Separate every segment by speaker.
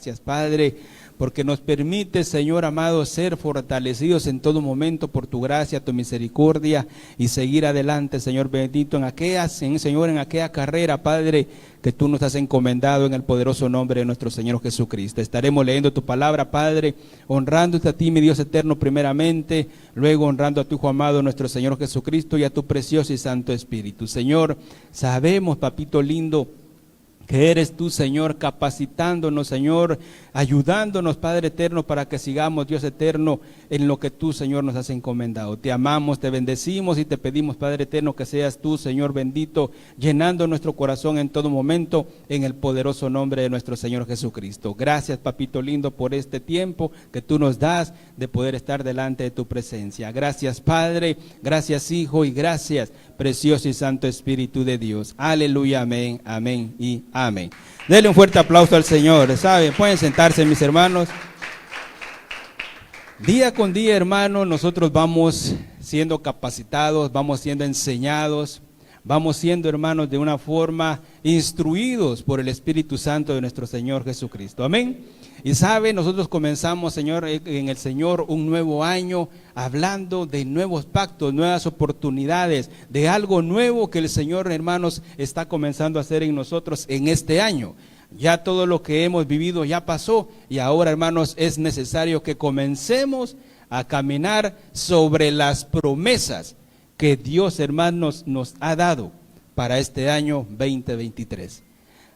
Speaker 1: gracias, Padre, porque nos permite, Señor amado, ser fortalecidos en todo momento por tu gracia, tu misericordia y seguir adelante, Señor bendito, en aquella carrera, Padre, que tú nos has encomendado en el poderoso nombre de nuestro Señor Jesucristo. Estaremos leyendo tu palabra, Padre, honrándote a ti, mi Dios eterno, primeramente, luego honrando a tu Hijo amado, nuestro Señor Jesucristo, y a tu precioso y santo Espíritu. Señor, sabemos, papito lindo, que eres tú, Señor, capacitándonos, Señor, ayudándonos, Padre eterno, para que sigamos, Dios eterno, en lo que tú, Señor, nos has encomendado. Te amamos, te bendecimos y te pedimos, Padre eterno, que seas tú, Señor bendito, llenando nuestro corazón en todo momento, en el poderoso nombre de nuestro Señor Jesucristo. Gracias, papito lindo, por este tiempo que tú nos das de poder estar delante de tu presencia. Gracias, Padre, gracias, Hijo, y gracias, precioso y santo Espíritu de Dios. Aleluya, amén, amén y amén. Denle un fuerte aplauso al Señor. ¿Saben? Pueden sentarse, mis hermanos. Día con día, hermano, nosotros vamos siendo capacitados, vamos siendo enseñados, vamos siendo, hermanos, de una forma instruidos por el Espíritu Santo de nuestro Señor Jesucristo. Amén. Y sabe, nosotros comenzamos, Señor, en el Señor un nuevo año, hablando de nuevos pactos, nuevas oportunidades, de algo nuevo que el Señor, hermanos, está comenzando a hacer en nosotros en este año. Ya todo lo que hemos vivido ya pasó y ahora, hermanos, es necesario que comencemos a caminar sobre las promesas que Dios, hermanos, nos ha dado para este año 2023.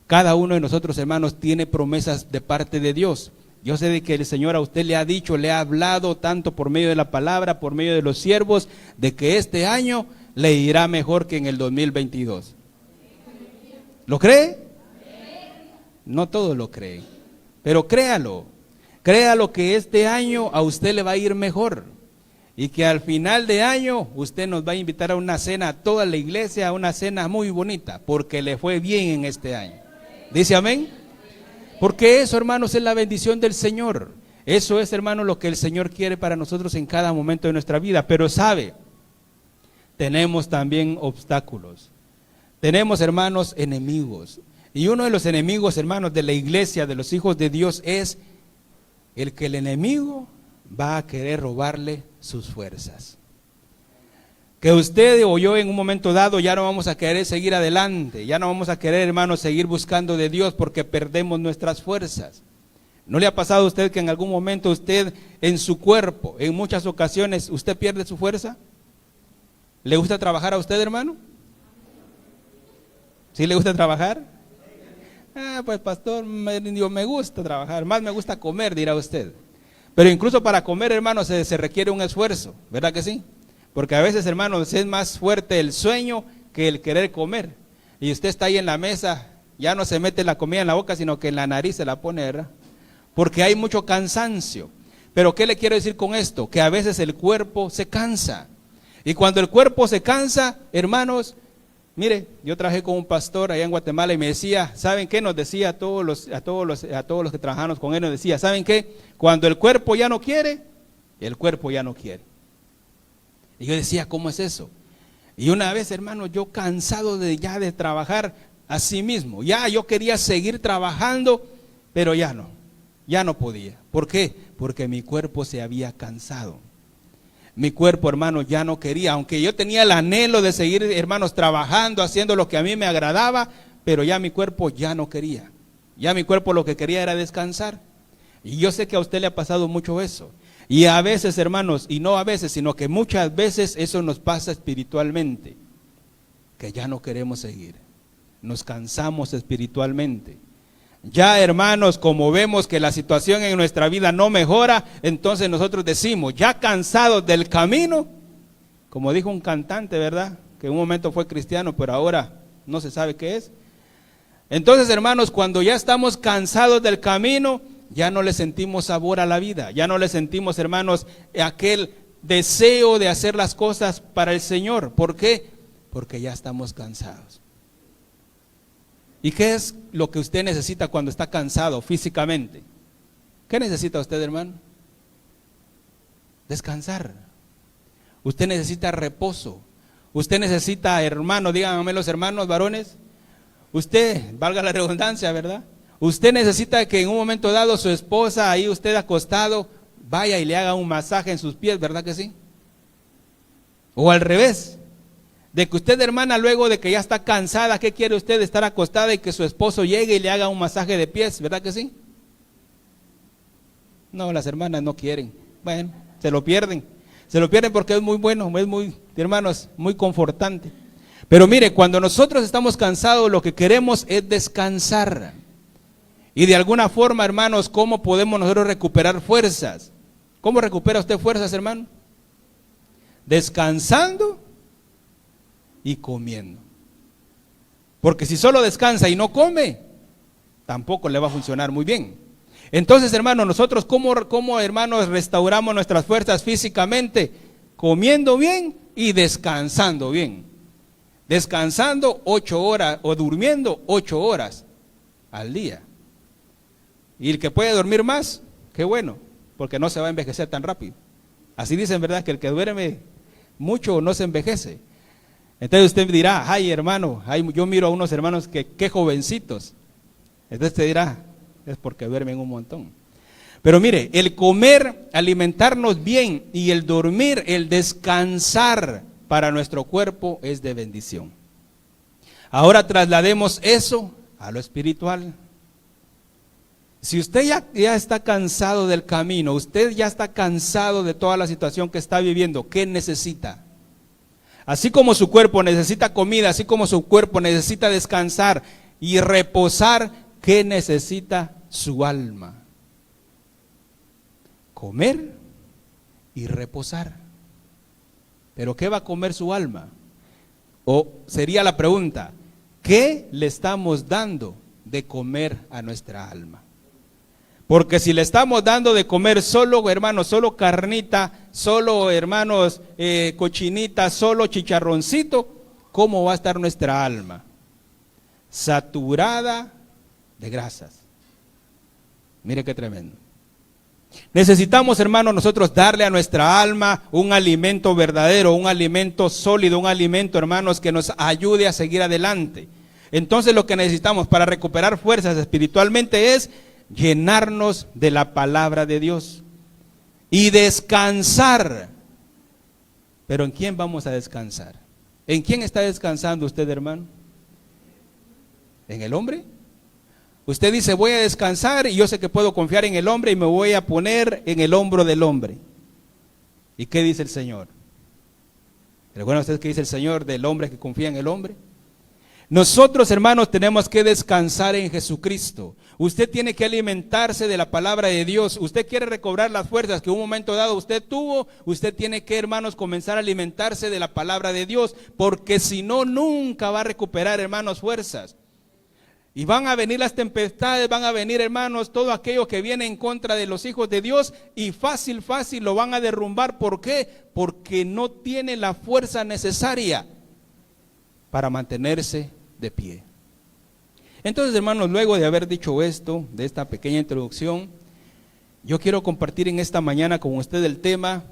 Speaker 1: Cada uno de nosotros, hermanos, tiene promesas de parte de Dios. Yo sé de que el Señor a usted le ha dicho, le ha hablado tanto por medio de la palabra, por medio de los siervos, de que este año le irá mejor que en el 2022. ¿Lo cree? No todos lo creen, pero créalo. Créalo que este año a usted le va a ir mejor. Y que al final de año usted nos va a invitar a una cena, a toda la iglesia, a una cena muy bonita, porque le fue bien en este año. ¿Dice amén? Porque eso, hermanos, es la bendición del Señor. Eso es, hermanos, lo que el Señor quiere para nosotros en cada momento de nuestra vida. Pero sabe, tenemos también obstáculos. Tenemos, hermanos, enemigos. Y uno de los enemigos, hermanos, de la iglesia, de los hijos de Dios, es el que el enemigo va a querer robarle sus fuerzas. Que usted o yo en un momento dado ya no vamos a querer seguir adelante, ya no vamos a querer, hermanos, seguir buscando de Dios porque perdemos nuestras fuerzas. ¿No le ha pasado a usted que en algún momento usted en su cuerpo, en muchas ocasiones, usted pierde su fuerza? ¿Le gusta trabajar a usted, hermano? ¿Sí le gusta trabajar? Pues pastor, me gusta trabajar, más me gusta comer, dirá usted. Pero incluso para comer, hermanos, se requiere un esfuerzo, ¿verdad que sí? Porque a veces, hermanos, es más fuerte el sueño que el querer comer. Y usted está ahí en la mesa, ya no se mete la comida en la boca, sino que en la nariz se la pone, ¿verdad? Porque hay mucho cansancio. Pero ¿qué le quiero decir con esto? Que a veces el cuerpo se cansa. Y cuando el cuerpo se cansa, hermanos, mire, yo trabajé con un pastor allá en Guatemala y me decía, ¿saben qué? Nos decía a todos los que trabajamos con él, nos decía, ¿saben qué? Cuando el cuerpo ya no quiere, el cuerpo ya no quiere. Y yo decía, ¿cómo es eso? Y una vez, hermano, yo cansado de trabajar así mismo, ya yo quería seguir trabajando, pero ya no podía. ¿Por qué? Porque mi cuerpo se había cansado. Mi cuerpo, hermano, ya no quería, aunque yo tenía el anhelo de seguir, hermanos, trabajando, haciendo lo que a mí me agradaba, pero ya mi cuerpo ya no quería. Ya mi cuerpo lo que quería era descansar. Y yo sé que a usted le ha pasado mucho eso. Y a veces, hermanos, y no a veces, sino que muchas veces eso nos pasa espiritualmente, que ya no queremos seguir. Nos cansamos espiritualmente. Ya, hermanos, como vemos que la situación en nuestra vida no mejora, entonces nosotros decimos, ya cansados del camino, como dijo un cantante, ¿verdad? Que en un momento fue cristiano, pero ahora no se sabe qué es. Entonces, hermanos, cuando ya estamos cansados del camino, ya no le sentimos sabor a la vida, ya no le sentimos, hermanos, aquel deseo de hacer las cosas para el Señor. ¿Por qué? Porque ya estamos cansados. ¿Y qué es lo que usted necesita cuando está cansado físicamente? ¿Qué necesita usted, hermano? Descansar. Usted necesita reposo. Usted necesita, hermano, díganme los hermanos varones, usted, valga la redundancia, ¿verdad? Usted necesita que en un momento dado su esposa, ahí usted acostado, vaya y le haga un masaje en sus pies, ¿verdad que sí? O al revés, de que usted, hermana, luego de que ya está cansada, ¿qué quiere usted? Estar acostada y que su esposo llegue y le haga un masaje de pies, ¿verdad que sí? No, las hermanas no quieren. Bueno, se lo pierden porque es muy bueno, es muy, hermanos, muy confortante. Pero mire, cuando nosotros estamos cansados, lo que queremos es descansar. Y de alguna forma, hermanos, ¿cómo podemos nosotros recuperar fuerzas? ¿Cómo recupera usted fuerzas, hermano? Descansando y comiendo. Porque si solo descansa y no come, tampoco le va a funcionar muy bien. Entonces, hermanos, nosotros ¿cómo, hermanos, restauramos nuestras fuerzas físicamente? Comiendo bien y descansando bien. Descansando 8 horas o durmiendo 8 horas al día. Y el que puede dormir más, qué bueno, porque no se va a envejecer tan rápido. Así dicen, ¿verdad? Que el que duerme mucho no se envejece. Entonces usted dirá, ay hermano, yo miro a unos hermanos que qué jovencitos. Entonces usted dirá, es porque duermen un montón. Pero mire, el comer, alimentarnos bien y el dormir, el descansar para nuestro cuerpo es de bendición. Ahora traslademos eso a lo espiritual. Si usted ya está cansado del camino, usted ya está cansado de toda la situación que está viviendo, ¿qué necesita? Así como su cuerpo necesita comida, así como su cuerpo necesita descansar y reposar, ¿qué necesita su alma? Comer y reposar. ¿Pero qué va a comer su alma? O sería la pregunta, ¿qué le estamos dando de comer a nuestra alma? Porque si le estamos dando de comer solo, hermanos, solo carnita, solo, hermanos, cochinita, solo chicharroncito, ¿cómo va a estar nuestra alma? Saturada de grasas. Mire qué tremendo. Necesitamos, hermanos, nosotros darle a nuestra alma un alimento verdadero, un alimento sólido, un alimento, hermanos, que nos ayude a seguir adelante. Entonces lo que necesitamos para recuperar fuerzas espiritualmente es llenarnos de la palabra de Dios y descansar. Pero ¿en quién vamos a descansar? ¿En quién está descansando usted, hermano? ¿En el hombre? Usted dice, voy a descansar y yo sé que puedo confiar en el hombre y me voy a poner en el hombro del hombre. ¿Y qué dice el Señor? ¿Recuerdan ustedes qué dice el Señor del hombre que confía en el hombre? Nosotros, hermanos, tenemos que descansar en Jesucristo. Usted tiene que alimentarse de la palabra de Dios. Usted quiere recobrar las fuerzas que un momento dado usted tuvo. Usted tiene que, hermanos, comenzar a alimentarse de la palabra de Dios, porque si no, nunca va a recuperar, hermanos, fuerzas. Y van a venir las tempestades, van a venir, hermanos, todo aquello que viene en contra de los hijos de Dios y fácil lo van a derrumbar. ¿Por qué? Porque no tiene la fuerza necesaria para mantenerse de pie. Entonces, hermanos, luego de haber dicho esto, de esta pequeña introducción, yo quiero compartir en esta mañana con usted el tema,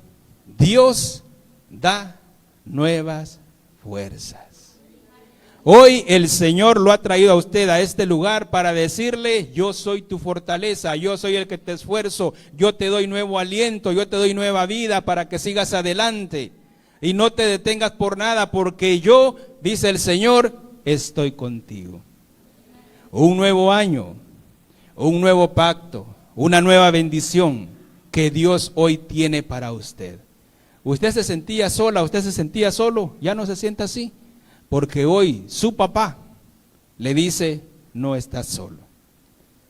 Speaker 1: Dios da nuevas fuerzas. Hoy el Señor lo ha traído a usted a este lugar para decirle, yo soy tu fortaleza, yo soy el que te esfuerzo, yo te doy nuevo aliento, yo te doy nueva vida para que sigas adelante y no te detengas por nada, porque yo, dice el Señor, estoy contigo. Un nuevo año, un nuevo pacto, una nueva bendición que Dios hoy tiene para usted. Usted se sentía sola, usted se sentía solo, ya no se sienta así. Porque hoy su papá le dice, no estás solo.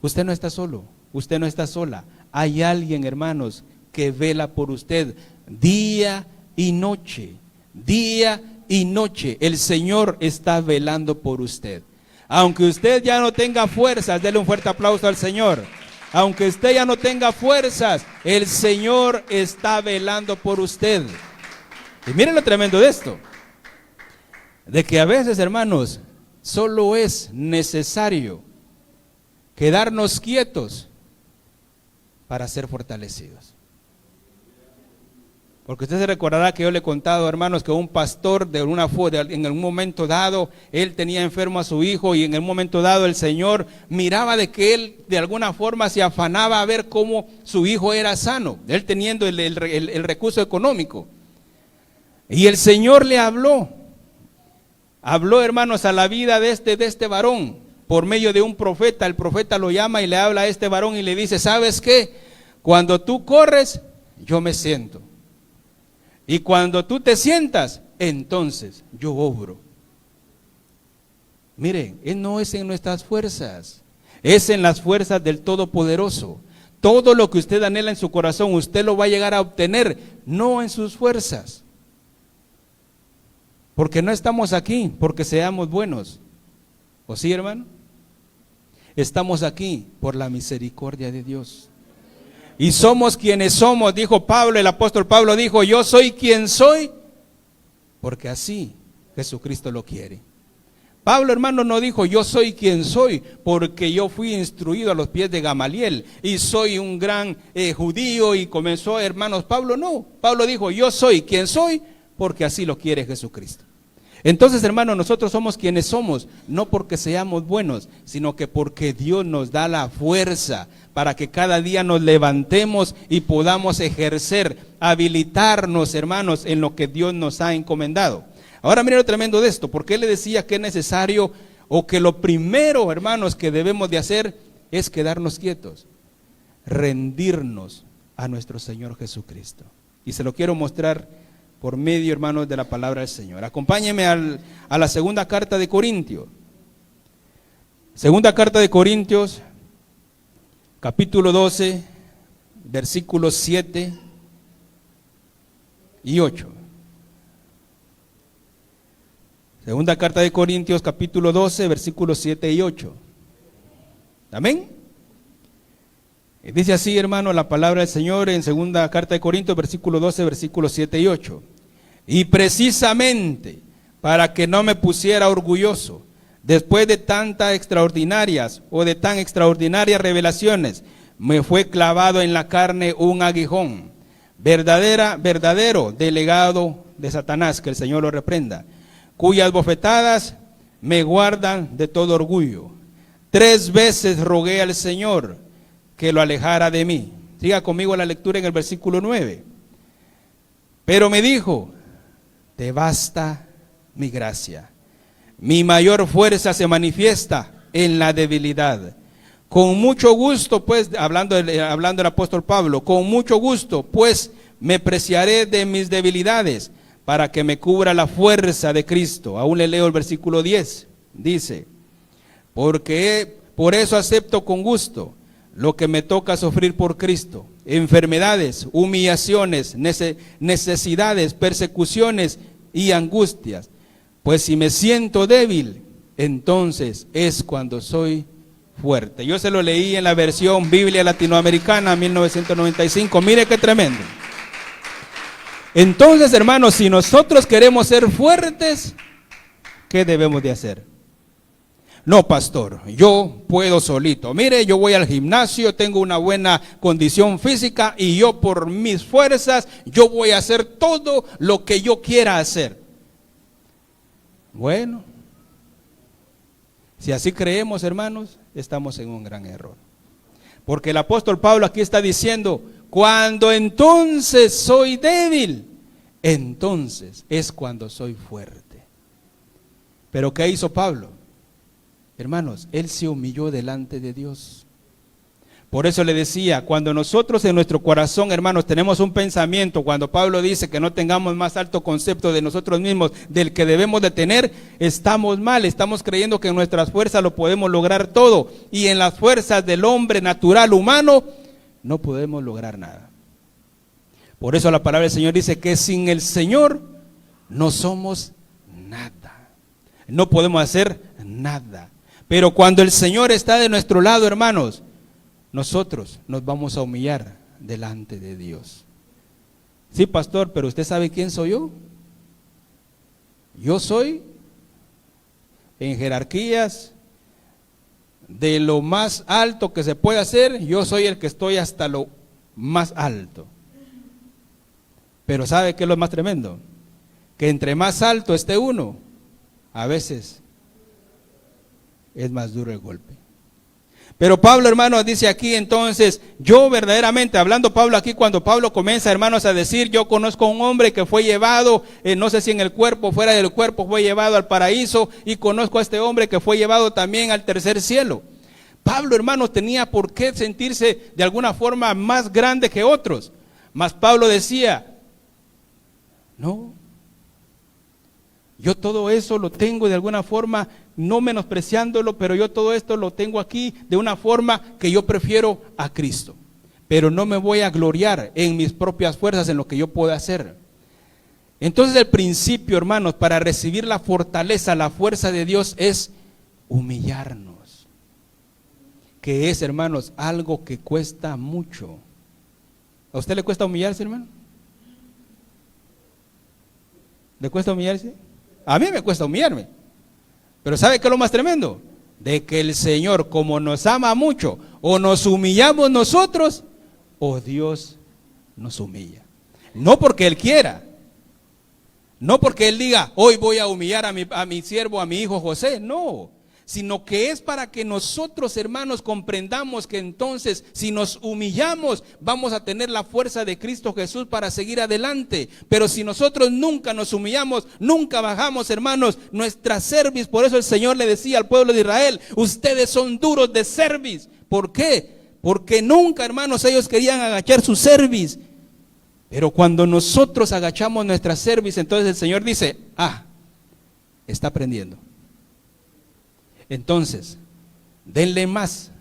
Speaker 1: Usted no está solo, usted no está sola. Hay alguien, hermanos, que vela por usted día y noche. Día y noche el Señor está velando por usted. Aunque usted ya no tenga fuerzas, dele un fuerte aplauso al Señor. Aunque usted ya no tenga fuerzas, el Señor está velando por usted. Y miren lo tremendo de esto. De que a veces, hermanos, solo es necesario quedarnos quietos para ser fortalecidos. Porque usted se recordará que yo le he contado, hermanos, que un pastor en un momento dado, él tenía enfermo a su hijo y en el momento dado el Señor miraba de que él de alguna forma se afanaba a ver cómo su hijo era sano, él teniendo el recurso económico. Y el Señor le habló, hermanos, a la vida de este varón por medio de un profeta. El profeta lo llama y le habla a este varón y le dice: ¿sabes qué? Cuando tú corres, yo me siento. Y cuando tú te sientas, entonces yo obro. Miren, no es en nuestras fuerzas, es en las fuerzas del Todopoderoso. Todo lo que usted anhela en su corazón, usted lo va a llegar a obtener, no en sus fuerzas. Porque no estamos aquí porque seamos buenos. ¿O sí, hermano? Estamos aquí por la misericordia de Dios. Y somos quienes somos, dijo Pablo, el apóstol Pablo dijo: yo soy quien soy, porque así Jesucristo lo quiere. Pablo, hermano, no dijo: yo soy quien soy, porque yo fui instruido a los pies de Gamaliel y soy un gran judío y comenzó, hermanos. Pablo no, Pablo dijo: yo soy quien soy, porque así lo quiere Jesucristo. Entonces, hermano, nosotros somos quienes somos, no porque seamos buenos, sino que porque Dios nos da la fuerza para que cada día nos levantemos y podamos ejercer, habilitarnos, hermanos, en lo que Dios nos ha encomendado. Ahora miren lo tremendo de esto, porque él le decía que es necesario, o que lo primero, hermanos, que debemos de hacer es quedarnos quietos, rendirnos a nuestro Señor Jesucristo. Y se lo quiero mostrar por medio, hermanos, de la palabra del Señor. Acompáñenme a la segunda carta de Corintios. Segunda carta de Corintios, capítulo 12, versículos 7 y 8. Segunda carta de Corintios, capítulo 12, versículos 7 y 8. Amén. Y dice así, hermano, la palabra del Señor en segunda carta de Corintios, versículo 12, versículos 7 y 8. Y precisamente para que no me pusiera orgulloso, después de tan extraordinarias revelaciones, me fue clavado en la carne un aguijón, verdadero delegado de Satanás, que el Señor lo reprenda, cuyas bofetadas me guardan de todo orgullo. 3 veces rogué al Señor que lo alejara de mí. Siga conmigo la lectura en el versículo 9. Pero me dijo: te basta mi gracia. Mi mayor fuerza se manifiesta en la debilidad. Con mucho gusto, pues, hablando el apóstol Pablo, con mucho gusto, pues, me preciaré de mis debilidades para que me cubra la fuerza de Cristo. Aún le leo el versículo 10. Dice: porque por eso acepto con gusto lo que me toca sufrir por Cristo, enfermedades, humillaciones, necesidades, persecuciones y angustias. Pues si me siento débil, entonces es cuando soy fuerte. Yo se lo leí en la versión Biblia Latinoamericana 1995. Mire qué tremendo. Entonces, hermanos, si nosotros queremos ser fuertes, ¿qué debemos de hacer? No, pastor, yo puedo solito. Mire, yo voy al gimnasio, tengo una buena condición física y yo por mis fuerzas, yo voy a hacer todo lo que yo quiera hacer. Bueno, si así creemos, hermanos, estamos en un gran error. Porque el apóstol Pablo aquí está diciendo: cuando entonces soy débil, entonces es cuando soy fuerte. ¿Pero qué hizo Pablo? Hermanos, él se humilló delante de Dios. Por eso le decía, cuando nosotros en nuestro corazón, hermanos, tenemos un pensamiento, cuando Pablo dice que no tengamos más alto concepto de nosotros mismos del que debemos de tener, estamos mal, estamos creyendo que en nuestras fuerzas lo podemos lograr todo, y en las fuerzas del hombre natural humano no podemos lograr nada. Por eso la palabra del Señor dice que sin el Señor no somos nada, no podemos hacer nada. Pero cuando el Señor está de nuestro lado, hermanos, nosotros nos vamos a humillar delante de Dios. Sí, pastor, pero ¿usted sabe quién soy yo? Yo soy, en jerarquías, de lo más alto que se puede hacer, yo soy el que estoy hasta lo más alto. Pero ¿sabe qué es lo más tremendo? Que entre más alto esté uno, a veces es más duro el golpe. Pero Pablo, hermanos, dice aquí entonces, yo verdaderamente, hablando Pablo aquí, cuando Pablo comienza, hermanos, a decir, yo conozco a un hombre que fue llevado, no sé si en el cuerpo o fuera del cuerpo, fue llevado al paraíso, y conozco a este hombre que fue llevado también al tercer cielo. Pablo, hermanos, tenía por qué sentirse de alguna forma más grande que otros. Mas Pablo decía, no, yo todo eso lo tengo de alguna forma, no menospreciándolo, pero yo todo esto lo tengo aquí de una forma que yo prefiero a Cristo. Pero no me voy a gloriar en mis propias fuerzas, en lo que yo puedo hacer. Entonces el principio, hermanos, para recibir la fortaleza, la fuerza de Dios es humillarnos. Que es, hermanos, algo que cuesta mucho. ¿A usted le cuesta humillarse, hermano? ¿Le cuesta humillarse? A mí me cuesta humillarme. Pero ¿sabe qué es lo más tremendo? De que el Señor, como nos ama mucho, o nos humillamos nosotros, o Dios nos humilla. No porque Él quiera, no porque Él diga, hoy voy a humillar a mi siervo, a mi hijo José, no. Sino que es para que nosotros, hermanos, comprendamos que entonces, si nos humillamos, vamos a tener la fuerza de Cristo Jesús para seguir adelante. Pero si nosotros nunca nos humillamos, nunca bajamos, hermanos, nuestra cerviz. Por eso el Señor le decía al pueblo de Israel, ustedes son duros de cerviz. ¿Por qué? Porque nunca, hermanos, ellos querían agachar su cerviz. Pero cuando nosotros agachamos nuestra cerviz, entonces el Señor dice, está aprendiendo. Entonces, denle más,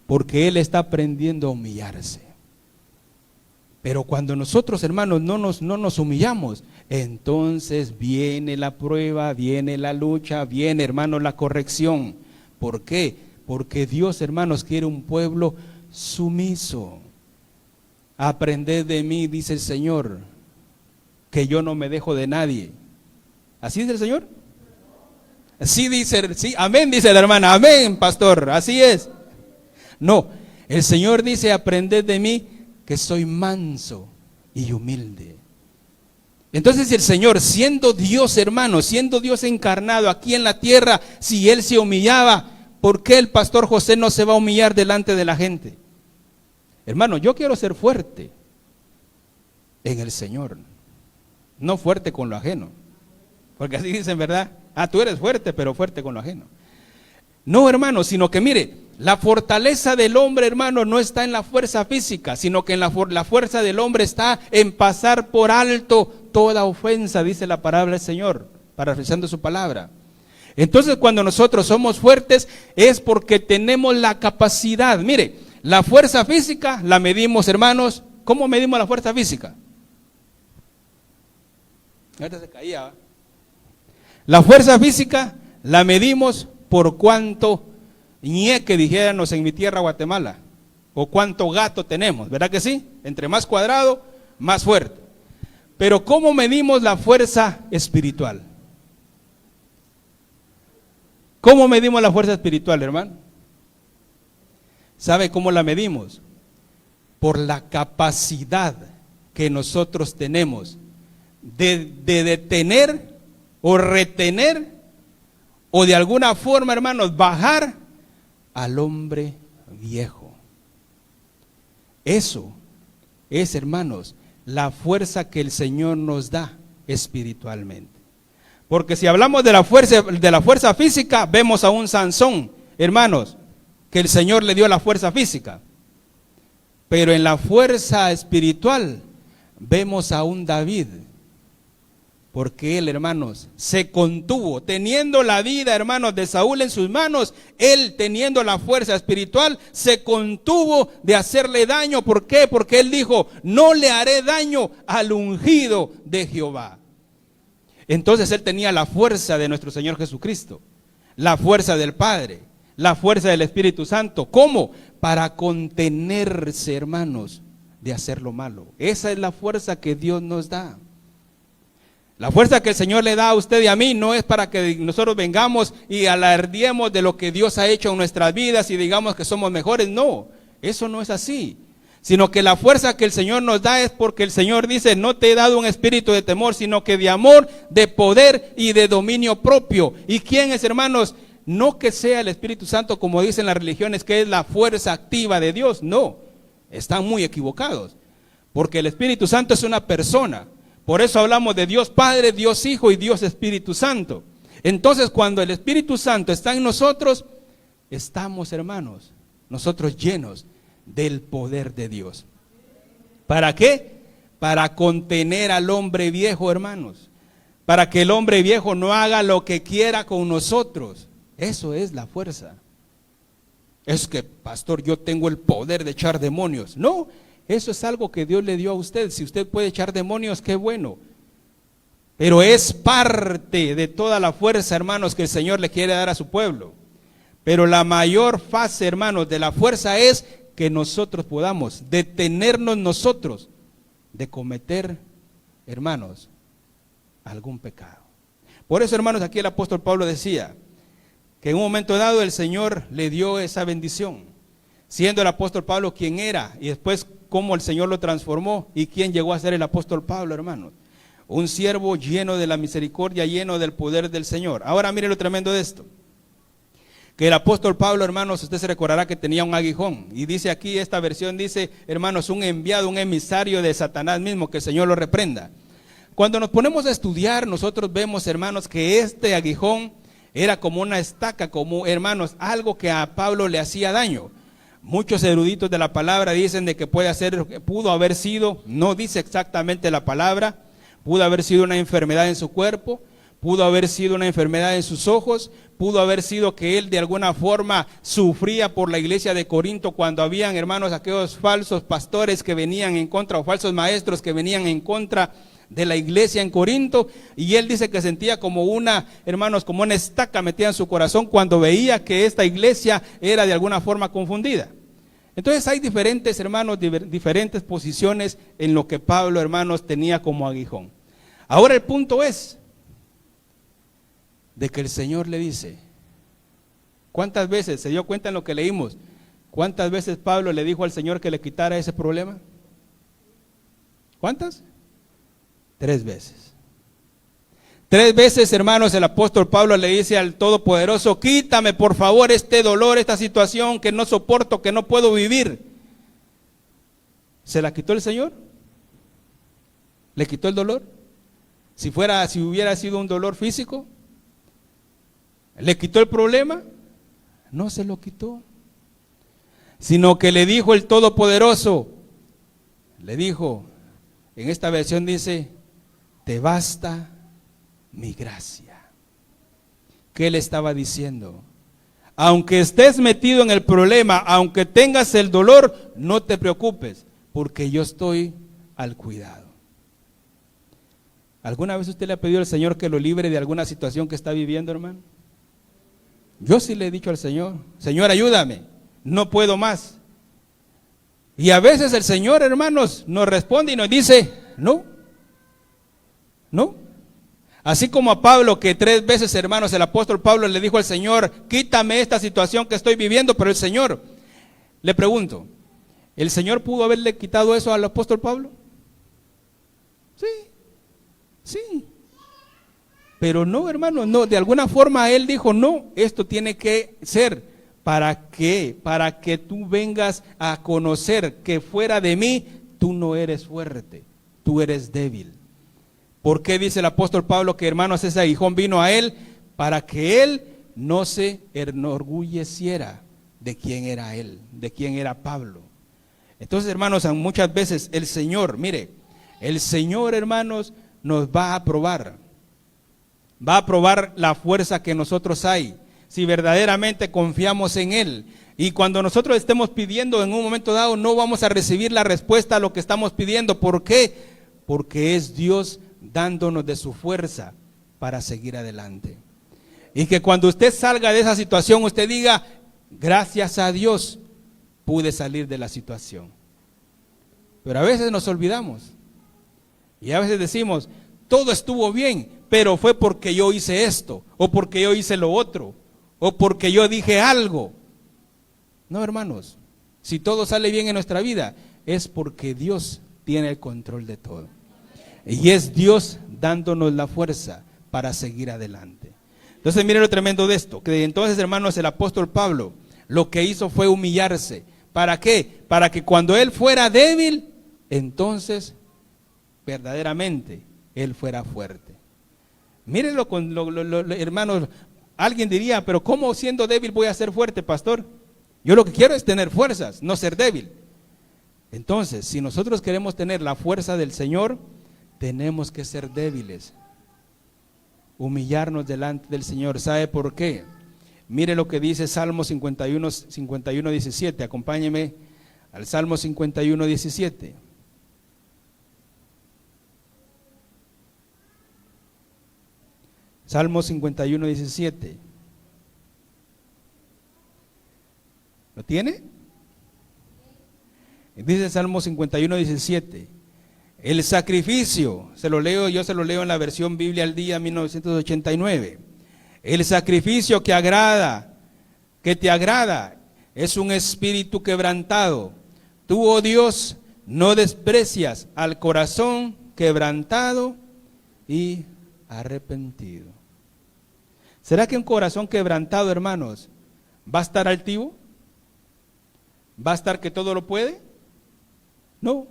Speaker 1: porque Él está aprendiendo a humillarse. Pero cuando nosotros, hermanos, no nos humillamos, entonces viene la prueba, viene la lucha, viene, hermanos, la corrección. ¿Por qué? Porque Dios, hermanos, quiere un pueblo sumiso. Aprended de mí, dice el Señor, que yo no me dejo de nadie. ¿Así dice el Señor? Sí dice, sí, amén, dice la hermana, amén, pastor, así es. No, el Señor dice, aprended de mí que soy manso y humilde. Entonces si el Señor, siendo Dios, hermano, siendo Dios encarnado aquí en la tierra, si Él se humillaba, ¿por qué el pastor José no se va a humillar delante de la gente? Hermano, yo quiero ser fuerte en el Señor, no fuerte con lo ajeno, porque así dicen, ¿verdad? Tú eres fuerte, pero fuerte con lo ajeno. No, hermano, sino que mire, la fortaleza del hombre, hermano, no está en la fuerza física, sino que en la fuerza del hombre está en pasar por alto toda ofensa, dice la palabra del Señor, parafraseando su palabra. Entonces, cuando nosotros somos fuertes, es porque tenemos la capacidad. Mire, la fuerza física la medimos, hermanos. ¿Cómo medimos la fuerza física? Ahorita se caía, ¿va? La fuerza física la medimos por cuánto ñeque, dijéramos en mi tierra Guatemala, o cuánto gato tenemos, ¿verdad que sí? Entre más cuadrado, más fuerte. Pero ¿cómo medimos la fuerza espiritual? ¿Cómo medimos la fuerza espiritual, hermano? ¿Sabe cómo la medimos? Por la capacidad que nosotros tenemos de detener o retener, o de alguna forma, hermanos, bajar al hombre viejo. Eso es, hermanos, la fuerza que el Señor nos da espiritualmente. Porque si hablamos de la fuerza física, vemos a un Sansón, hermanos, que el Señor le dio la fuerza física. Pero en la fuerza espiritual vemos a un David, porque él, hermanos, se contuvo, teniendo la vida, hermanos, de Saúl en sus manos. Él, teniendo la fuerza espiritual, se contuvo de hacerle daño. ¿Por qué? Porque él dijo, no le haré daño al ungido de Jehová. Entonces él tenía la fuerza de nuestro Señor Jesucristo, la fuerza del Padre, la fuerza del Espíritu Santo. ¿Cómo? Para contenerse, hermanos, de hacer lo malo. Esa es la fuerza que Dios nos da. La fuerza que el Señor le da a usted y a mí no es para que nosotros vengamos y alardeemos de lo que Dios ha hecho en nuestras vidas y digamos que somos mejores. No, eso no es así. sino que la fuerza que el Señor nos da es porque el Señor dice, no te he dado un espíritu de temor, sino que de amor, de poder y de dominio propio. ¿Y quién es, hermanos? No que sea el Espíritu Santo, como dicen las religiones, que es la fuerza activa de Dios. No, están muy equivocados, porque el Espíritu Santo es una persona. Por eso hablamos de Dios Padre, Dios Hijo y Dios Espíritu Santo. Entonces, cuando el Espíritu Santo está en nosotros, estamos, hermanos, nosotros llenos del poder de Dios. ¿Para qué? Para contener al hombre viejo, hermanos. Para que el hombre viejo no haga lo que quiera con nosotros. Eso es la fuerza. Es que, pastor, yo tengo el poder de echar demonios. No, eso es algo que Dios le dio a usted. Si usted puede echar demonios, qué bueno. Pero es parte de toda la fuerza, hermanos, que el Señor le quiere dar a su pueblo. Pero la mayor fase, hermanos, de la fuerza es que nosotros podamos detenernos nosotros de cometer, hermanos, algún pecado. Por eso, hermanos, aquí el apóstol Pablo decía que en un momento dado el Señor le dio esa bendición, siendo el apóstol Pablo quien era, y después cómo el Señor lo transformó y quién llegó a ser el apóstol Pablo, hermanos. Un siervo lleno de la misericordia, lleno del poder del Señor. Ahora mire lo tremendo de esto. Que el apóstol Pablo, hermanos, usted se recordará que tenía un aguijón. Y dice aquí, esta versión dice, hermanos, un enviado, un emisario de Satanás mismo, que el Señor lo reprenda. Cuando nos ponemos a estudiar, nosotros vemos, hermanos, que este aguijón era como una estaca, como, hermanos, algo que a Pablo le hacía daño. Muchos eruditos de la palabra dicen de que pudo haber sido, no dice exactamente la palabra, pudo haber sido una enfermedad en su cuerpo, pudo haber sido una enfermedad en sus ojos, pudo haber sido que él de alguna forma sufría por la iglesia de Corinto cuando habían, hermanos, aquellos falsos pastores que venían en contra, o falsos maestros que venían en contra de la iglesia en Corinto, y él dice que sentía como una, hermanos, como una estaca metida en su corazón cuando veía que esta iglesia era de alguna forma confundida. Entonces hay diferentes, hermanos, diferentes posiciones en lo que Pablo, hermanos, tenía como aguijón. Ahora el punto es de que el Señor le dice, ¿cuántas veces, se dio cuenta en lo que leímos, cuántas veces Pablo le dijo al Señor que le quitara ese problema? ¿Cuántas? 3 veces. 3 veces, hermanos, el apóstol Pablo le dice al Todopoderoso, quítame por favor este dolor, esta situación que no soporto, que no puedo vivir. ¿Se la quitó el Señor? ¿Le quitó el dolor? Si hubiera sido un dolor físico, ¿le quitó el problema? No se lo quitó. Sino que le dijo el Todopoderoso, le dijo, en esta versión dice, te basta mi gracia. ¿Qué le estaba diciendo? Aunque estés metido en el problema, aunque tengas el dolor, no te preocupes, porque yo estoy al cuidado. ¿Alguna vez usted le ha pedido al Señor que lo libre de alguna situación que está viviendo, hermano? Yo sí le he dicho al Señor, Señor, ayúdame, no puedo más. Y a veces el Señor, hermanos, nos responde y nos dice, no. Así como a Pablo, que 3 veces, hermanos, el apóstol Pablo le dijo al Señor, quítame esta situación que estoy viviendo, pero el Señor, le pregunto, ¿el Señor pudo haberle quitado eso al apóstol Pablo? Sí. Pero no, hermano, no, de alguna forma él dijo, no, esto tiene que ser, ¿para qué? Para que tú vengas a conocer que fuera de mí, tú no eres fuerte, tú eres débil. ¿Por qué dice el apóstol Pablo que, hermanos, ese aguijón vino a él? Para que él no se enorgulleciera de quién era él, de quién era Pablo. Entonces, hermanos, muchas veces el Señor, mire, el Señor, hermanos, nos va a probar la fuerza que nosotros hay, si verdaderamente confiamos en Él. Y cuando nosotros estemos pidiendo en un momento dado, no vamos a recibir la respuesta a lo que estamos pidiendo. ¿Por qué? Porque es Dios dándonos de su fuerza para seguir adelante. Y que cuando usted salga de esa situación, usted diga, gracias a Dios pude salir de la situación. Pero a veces nos olvidamos. Y a veces decimos, todo estuvo bien, pero fue porque yo hice esto, o porque yo hice lo otro, o porque yo dije algo. No, hermanos, si todo sale bien en nuestra vida, es porque Dios tiene el control de todo. Y es Dios dándonos la fuerza para seguir adelante. Entonces miren lo tremendo de esto, que entonces, hermanos, el apóstol Pablo lo que hizo fue humillarse. ¿Para qué? Para que cuando él fuera débil, entonces verdaderamente él fuera fuerte. Mírenlo con hermanos, alguien diría, pero ¿cómo siendo débil voy a ser fuerte, pastor? Yo lo que quiero es tener fuerzas, no ser débil. Entonces, si nosotros queremos tener la fuerza del Señor, tenemos que ser débiles, humillarnos delante del Señor. ¿Sabe por qué? Mire lo que dice Salmo 51, 17. Acompáñeme al Salmo 51, 17. Salmo 51, 17. ¿Lo tiene? Dice Salmo 51, 17. El sacrificio, yo se lo leo en la versión Biblia al Día 1989. El sacrificio que te agrada, es un espíritu quebrantado. Tú, oh Dios, no desprecias al corazón quebrantado y arrepentido. ¿Será que un corazón quebrantado, hermanos, va a estar altivo? ¿Va a estar que todo lo puede? No.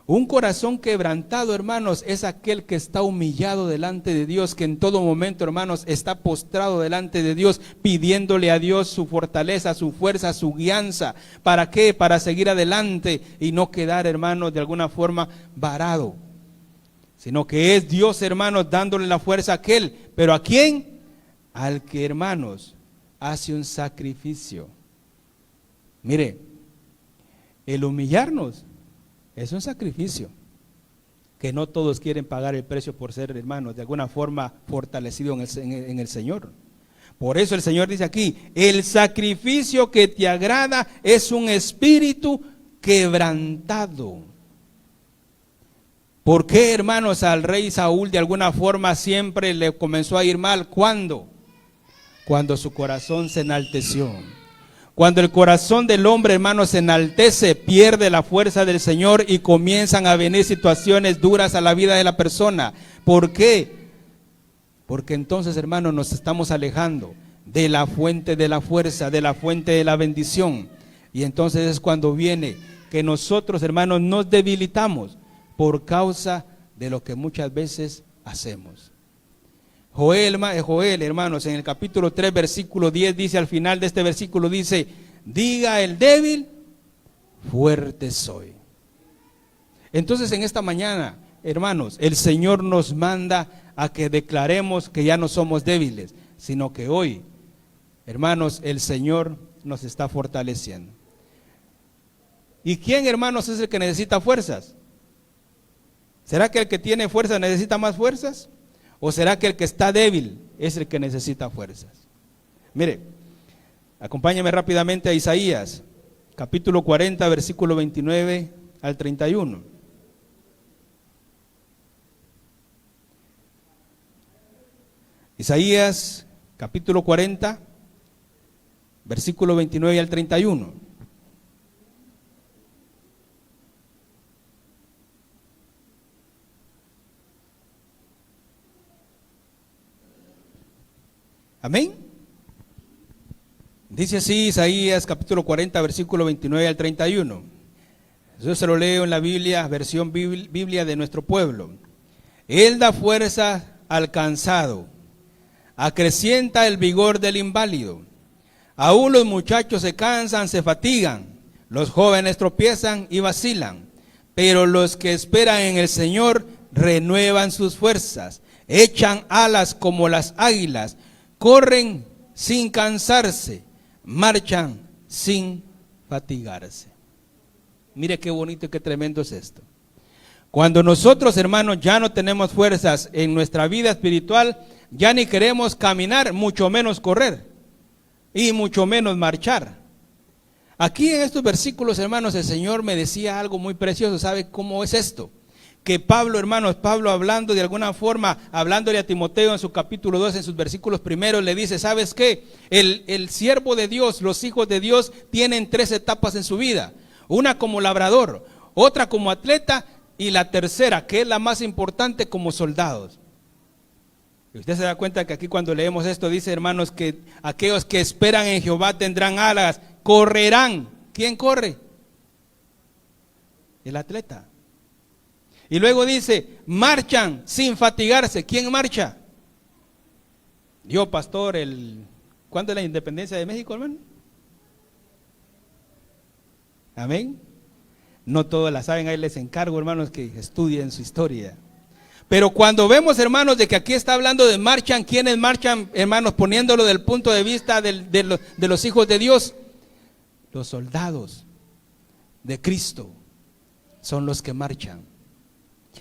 Speaker 1: Un corazón quebrantado, hermanos, es aquel que está humillado delante de Dios, que en todo momento, hermanos, está postrado delante de Dios, pidiéndole a Dios su fortaleza, su fuerza, su guianza. ¿Para qué? Para seguir adelante y no quedar, hermanos, de alguna forma varado. Sino que es Dios, hermanos, dándole la fuerza a aquel. ¿Pero a quién? Al que, hermanos, hace un sacrificio. Mire, el humillarnos es un sacrificio que no todos quieren pagar el precio por ser, hermanos, de alguna forma fortalecidos en el Señor. Por eso el Señor dice aquí, el sacrificio que te agrada es un espíritu quebrantado. ¿Por qué, hermanos, al rey Saúl de alguna forma siempre le comenzó a ir mal? ¿Cuándo? Cuando su corazón se enalteció. Cuando el corazón del hombre, hermanos, se enaltece, pierde la fuerza del Señor y comienzan a venir situaciones duras a la vida de la persona. ¿Por qué? Porque entonces, hermanos, nos estamos alejando de la fuente de la fuerza, de la fuente de la bendición. Y entonces es cuando viene que nosotros, hermanos, nos debilitamos por causa de lo que muchas veces hacemos. Joel, hermanos, en el capítulo 3, versículo 10, dice al final de este versículo, dice, diga el débil, fuerte soy. Entonces en esta mañana, hermanos, el Señor nos manda a que declaremos que ya no somos débiles, sino que hoy, hermanos, el Señor nos está fortaleciendo. ¿Y quién, hermanos, es el que necesita fuerzas? ¿Será que el que tiene fuerzas necesita más fuerzas? ¿O será que el que está débil es el que necesita fuerzas? Mire, acompáñame rápidamente a Isaías, capítulo 40, versículo 29 al 31. Isaías, capítulo 40, versículo 29 al 31. Amén. Dice así Isaías capítulo 40, versículo 29 al 31. Yo se lo leo en la Biblia, versión Biblia de nuestro pueblo. Él da fuerza al cansado, acrecienta el vigor del inválido. Aún los muchachos se cansan, se fatigan, los jóvenes tropiezan y vacilan. Pero los que esperan en el Señor renuevan sus fuerzas, echan alas como las águilas, corren sin cansarse, marchan sin fatigarse. Mire qué bonito y qué tremendo es esto. Cuando nosotros, hermanos, ya no tenemos fuerzas en nuestra vida espiritual, ya ni queremos caminar, mucho menos correr y mucho menos marchar. Aquí en estos versículos, hermanos, el Señor me decía algo muy precioso. ¿Sabe cómo es esto? Que Pablo, hermanos, Pablo hablando de alguna forma, hablándole a Timoteo en su capítulo 2, en sus versículos primeros, le dice, ¿sabes qué? El siervo de Dios, los hijos de Dios tienen 3 etapas en su vida. Una como labrador, otra como atleta y la tercera, que es la más importante, como soldados. Y usted se da cuenta que aquí cuando leemos esto dice, hermanos, que aquellos que esperan en Jehová tendrán alas, correrán. ¿Quién corre? El atleta. Y luego dice, marchan sin fatigarse. ¿Quién marcha? Yo, pastor, ¿cuándo es la independencia de México, hermano? Amén. No todos la saben, ahí les encargo, hermanos, que estudien su historia. Pero cuando vemos, hermanos, de que aquí está hablando de marchan, ¿quiénes marchan, hermanos? Poniéndolo del punto de vista de los hijos de Dios. Los soldados de Cristo son los que marchan.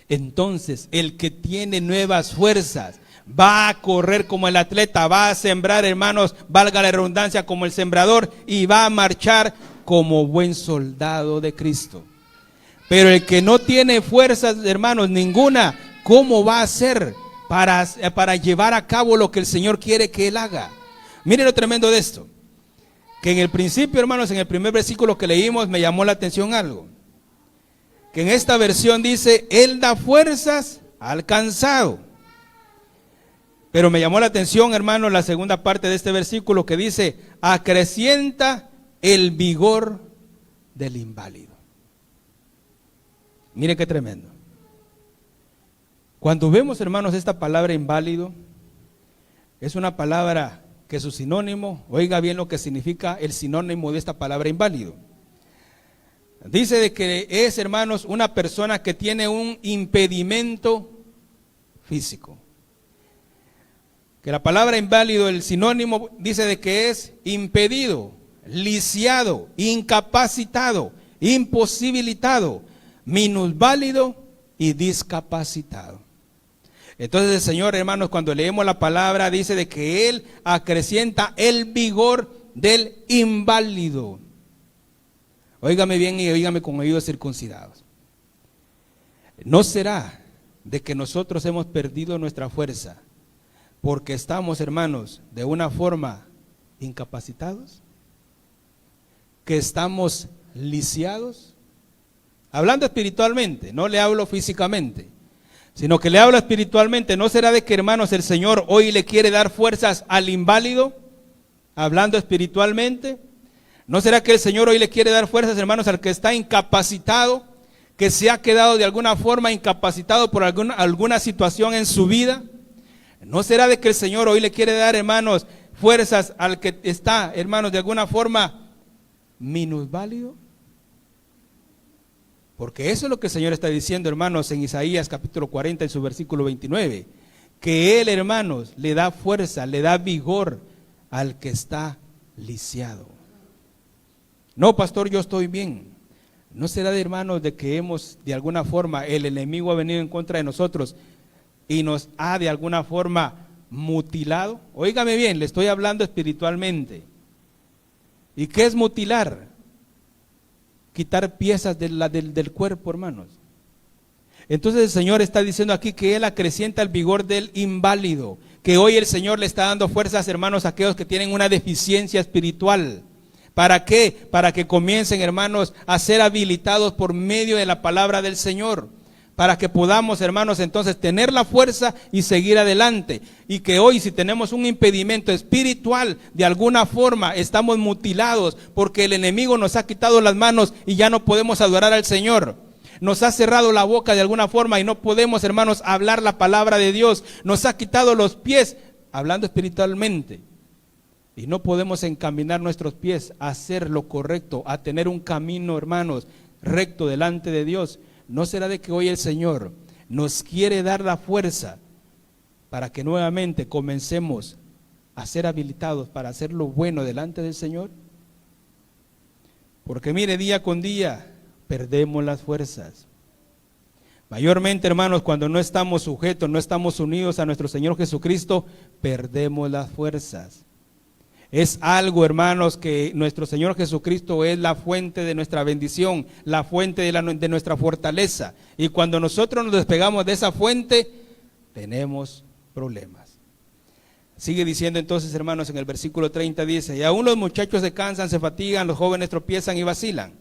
Speaker 1: Entonces, el que tiene nuevas fuerzas va a correr como el atleta, va a sembrar, hermanos, valga la redundancia, como el sembrador, y va a marchar como buen soldado de Cristo. Pero el que no tiene fuerzas, hermanos, ninguna, ¿cómo va a hacer para llevar a cabo lo que el Señor quiere que él haga? Miren lo tremendo de esto, que en el principio, hermanos, en el primer versículo que leímos, me llamó la atención algo, que en esta versión dice, Él da fuerzas al cansado. Pero me llamó la atención, hermanos, la segunda parte de este versículo que dice, acrecienta el vigor del inválido. Mire qué tremendo. Cuando vemos, hermanos, esta palabra inválido, es una palabra que su sinónimo, oiga bien lo que significa el sinónimo de esta palabra inválido. Dice de que es, hermanos, una persona que tiene un impedimento físico. Que la palabra inválido, el sinónimo, dice de que es impedido, lisiado, incapacitado, imposibilitado, minusválido y discapacitado. Entonces el Señor, hermanos, cuando leemos la palabra, dice de que Él acrecienta el vigor del inválido. Óigame bien y óigame con oídos circuncidados. ¿No será de que nosotros hemos perdido nuestra fuerza porque estamos, hermanos, de una forma incapacitados? ¿Que estamos lisiados? Hablando espiritualmente, no le hablo físicamente, sino que le hablo espiritualmente. ¿No será de que, hermanos, el Señor hoy le quiere dar fuerzas al inválido? Hablando espiritualmente. ¿No será que el Señor hoy le quiere dar fuerzas, hermanos, al que está incapacitado, que se ha quedado de alguna forma incapacitado por alguna situación en su vida? ¿No será de que el Señor hoy le quiere dar, hermanos, fuerzas al que está, hermanos, de alguna forma minusválido? Porque eso es lo que el Señor está diciendo, hermanos, en Isaías capítulo 40, en su versículo 29, que Él, hermanos, le da fuerza, le da vigor al que está lisiado. No, pastor, yo estoy bien. ¿No será, de hermanos, de que hemos, de alguna forma, el enemigo ha venido en contra de nosotros y nos ha de alguna forma mutilado? Óigame bien, le estoy hablando espiritualmente. ¿Y qué es mutilar? Quitar piezas del cuerpo, hermanos. Entonces el Señor está diciendo aquí que Él acrecienta el vigor del inválido, que hoy el Señor le está dando fuerzas, hermanos, a aquellos que tienen una deficiencia espiritual. ¿Para qué? Para que comiencen, hermanos, a ser habilitados por medio de la palabra del Señor. Para que podamos, hermanos, entonces tener la fuerza y seguir adelante. Y que hoy, si tenemos un impedimento espiritual, de alguna forma estamos mutilados porque el enemigo nos ha quitado las manos y ya no podemos adorar al Señor. Nos ha cerrado la boca de alguna forma y no podemos, hermanos, hablar la palabra de Dios. Nos ha quitado los pies, hablando espiritualmente. Y no podemos encaminar nuestros pies a hacer lo correcto, a tener un camino, hermanos, recto delante de Dios. ¿No será de que hoy el Señor nos quiere dar la fuerza para que nuevamente comencemos a ser habilitados para hacer lo bueno delante del Señor? Porque mire, día con día perdemos las fuerzas. Mayormente, hermanos, cuando no estamos sujetos, no estamos unidos a nuestro Señor Jesucristo, perdemos las fuerzas. Es algo, hermanos, que nuestro Señor Jesucristo es la fuente de nuestra bendición, la fuente de nuestra fortaleza. Y cuando nosotros nos despegamos de esa fuente, tenemos problemas. Sigue diciendo entonces, hermanos, en el versículo 30 dice, y aún los muchachos se cansan, se fatigan, los jóvenes tropiezan y vacilan.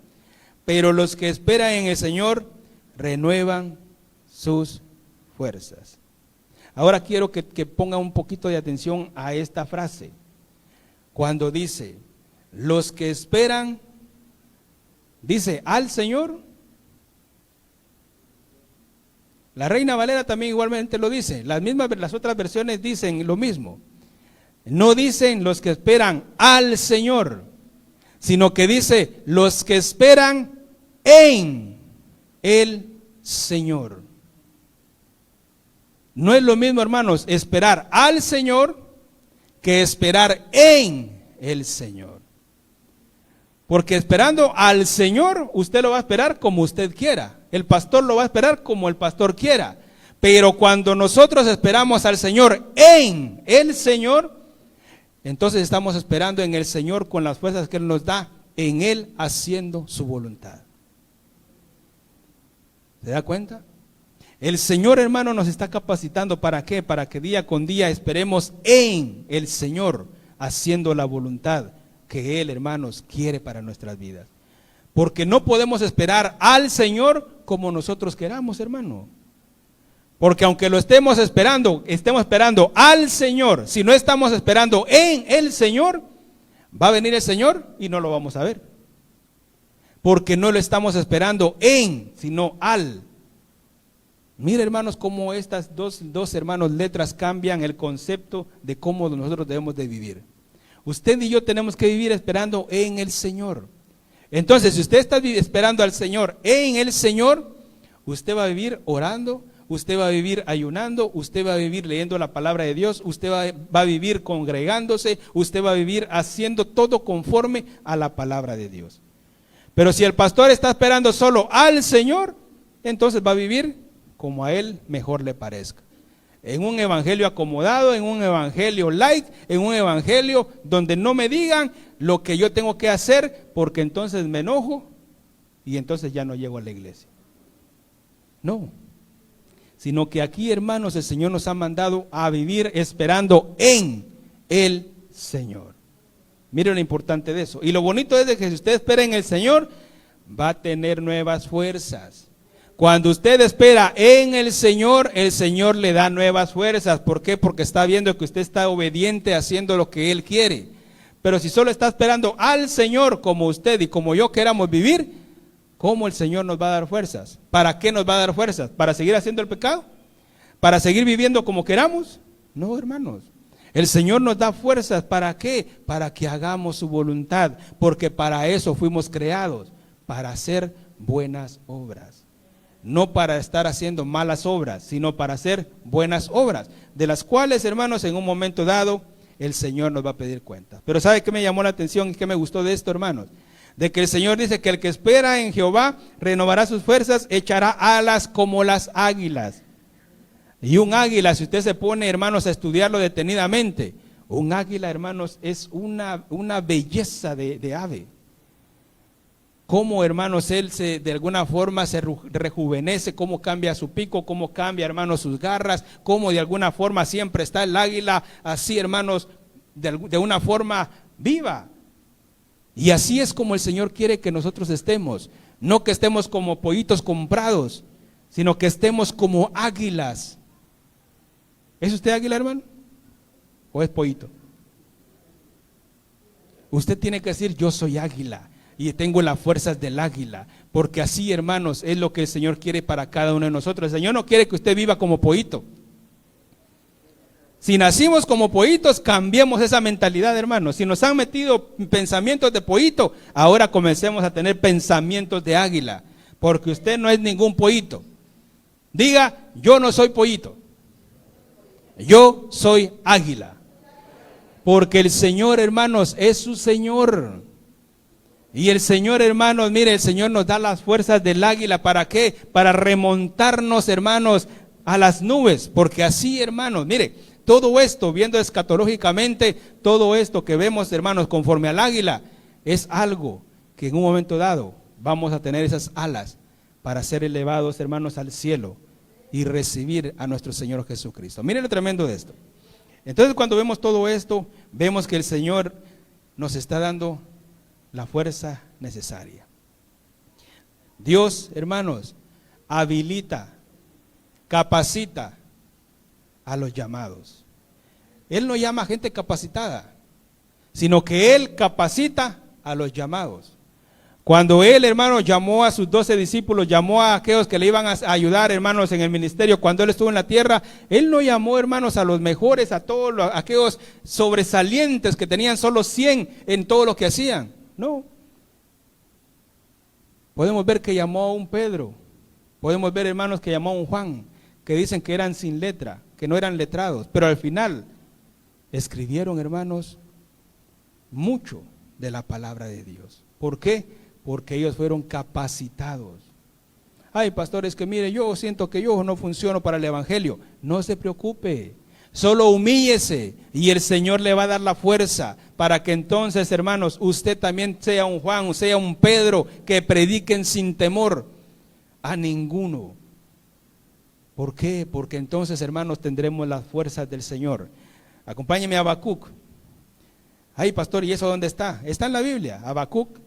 Speaker 1: pero los que esperan en el Señor renuevan sus fuerzas. Ahora quiero que pongan un poquito de atención a esta frase. Cuando dice, los que esperan, dice, al Señor. La Reina Valera también igualmente lo dice. Las otras versiones dicen lo mismo. No dicen los que esperan al Señor, sino que dice los que esperan en el Señor. No es lo mismo, hermanos, esperar al Señor que esperar en el Señor. Porque esperando al Señor, usted lo va a esperar como usted quiera. El pastor lo va a esperar como el pastor quiera. Pero cuando nosotros esperamos al Señor en el Señor, entonces estamos esperando en el Señor con las fuerzas que Él nos da, en Él haciendo su voluntad. ¿Se da cuenta? El Señor, hermano, nos está capacitando. ¿Para qué? Para que día con día esperemos en el Señor, haciendo la voluntad que Él, hermanos, quiere para nuestras vidas. Porque no podemos esperar al Señor como nosotros queramos, hermano. Porque aunque lo estemos esperando al Señor, si no estamos esperando en el Señor, va a venir el Señor y no lo vamos a ver. Porque no lo estamos esperando en, sino al. Mira, hermanos, cómo estas dos hermanos letras cambian el concepto de cómo nosotros debemos de vivir. Usted y yo tenemos que vivir esperando en el Señor. Entonces, si usted está esperando al Señor en el Señor, usted va a vivir orando, usted va a vivir ayunando, usted va a vivir leyendo la palabra de Dios, usted va a vivir congregándose, usted va a vivir haciendo todo conforme a la palabra de Dios. Pero si el pastor está esperando solo al Señor, entonces va a vivir como a él mejor le parezca. En un evangelio acomodado, en un evangelio light, en un evangelio donde no me digan lo que yo tengo que hacer, porque entonces me enojo y entonces ya no llego a la iglesia. No, sino que aquí, hermanos, el Señor nos ha mandado a vivir esperando en el Señor. Miren lo importante de eso. Y lo bonito es de que si usted espera en el Señor, va a tener nuevas fuerzas. Cuando usted espera en el Señor le da nuevas fuerzas. ¿Por qué? Porque está viendo que usted está obediente haciendo lo que Él quiere. Pero si solo está esperando al Señor como usted y como yo queramos vivir, ¿cómo el Señor nos va a dar fuerzas? ¿Para qué nos va a dar fuerzas? ¿Para seguir haciendo el pecado? ¿Para seguir viviendo como queramos? No, hermanos. El Señor nos da fuerzas. ¿Para qué? Para que hagamos su voluntad. Porque para eso fuimos creados. Para hacer buenas obras. No para estar haciendo malas obras, sino para hacer buenas obras, de las cuales, hermanos, en un momento dado, el Señor nos va a pedir cuenta. Pero ¿sabe qué me llamó la atención y qué me gustó de esto, hermanos? De que el Señor dice que el que espera en Jehová renovará sus fuerzas, echará alas como las águilas. Y un águila, si usted se pone, hermanos, a estudiarlo detenidamente, un águila, hermanos, es una belleza de ave. Cómo, hermanos, él de alguna forma se rejuvenece, cómo cambia su pico, cómo cambia, hermanos, sus garras, cómo de alguna forma siempre está el águila así, hermanos, de una forma viva. Y así es como el Señor quiere que nosotros estemos, no que estemos como pollitos comprados, sino que estemos como águilas. ¿Es usted águila, hermano? ¿O es pollito? Usted tiene que decir, yo soy águila. Y tengo las fuerzas del águila, porque así, hermanos, es lo que el Señor quiere para cada uno de nosotros. El Señor no quiere que usted viva como pollito. Si nacimos como pollitos, cambiemos esa mentalidad, hermanos. Si nos han metido pensamientos de pollito, ahora comencemos a tener pensamientos de águila, porque usted no es ningún pollito. Diga, yo no soy pollito, yo soy águila, porque el Señor, hermanos, es su Señor. Y el Señor, hermanos, mire, el Señor nos da las fuerzas del águila. ¿Para qué? Para remontarnos, hermanos, a las nubes. Porque así, hermanos, mire, todo esto, viendo escatológicamente, todo esto que vemos, hermanos, conforme al águila, es algo que en un momento dado vamos a tener esas alas para ser elevados, hermanos, al cielo y recibir a nuestro Señor Jesucristo. Miren lo tremendo de esto. Entonces, cuando vemos todo esto, vemos que el Señor nos está dando la fuerza necesaria. Dios, hermanos, habilita, capacita a los llamados. Él no llama a gente capacitada, sino que Él capacita a los llamados. Cuando Él, hermanos, llamó a sus 12 discípulos, llamó a aquellos que le iban a ayudar, hermanos, en el ministerio, cuando Él estuvo en la tierra, Él no llamó, hermanos, a los mejores, a todos aquellos sobresalientes que tenían solo 100 en todo lo que hacían. No. Podemos ver que llamó a un Pedro, podemos ver, hermanos, que llamó a un Juan, que dicen que eran sin letra, que no eran letrados, pero al final escribieron, hermanos, mucho de la palabra de Dios. ¿Por qué? Porque ellos fueron capacitados. Ay, pastor, es que mire, yo siento que yo no funciono para el evangelio. No se preocupe, solo humíllese y el Señor le va a dar la fuerza para que entonces, hermanos, usted también sea un Juan, sea un Pedro, que prediquen sin temor a ninguno. ¿Por qué? Porque entonces, hermanos, tendremos las fuerzas del Señor. Acompáñeme a Habacuc. Ay, pastor, ¿y eso dónde está? Está en la Biblia, Habacuc,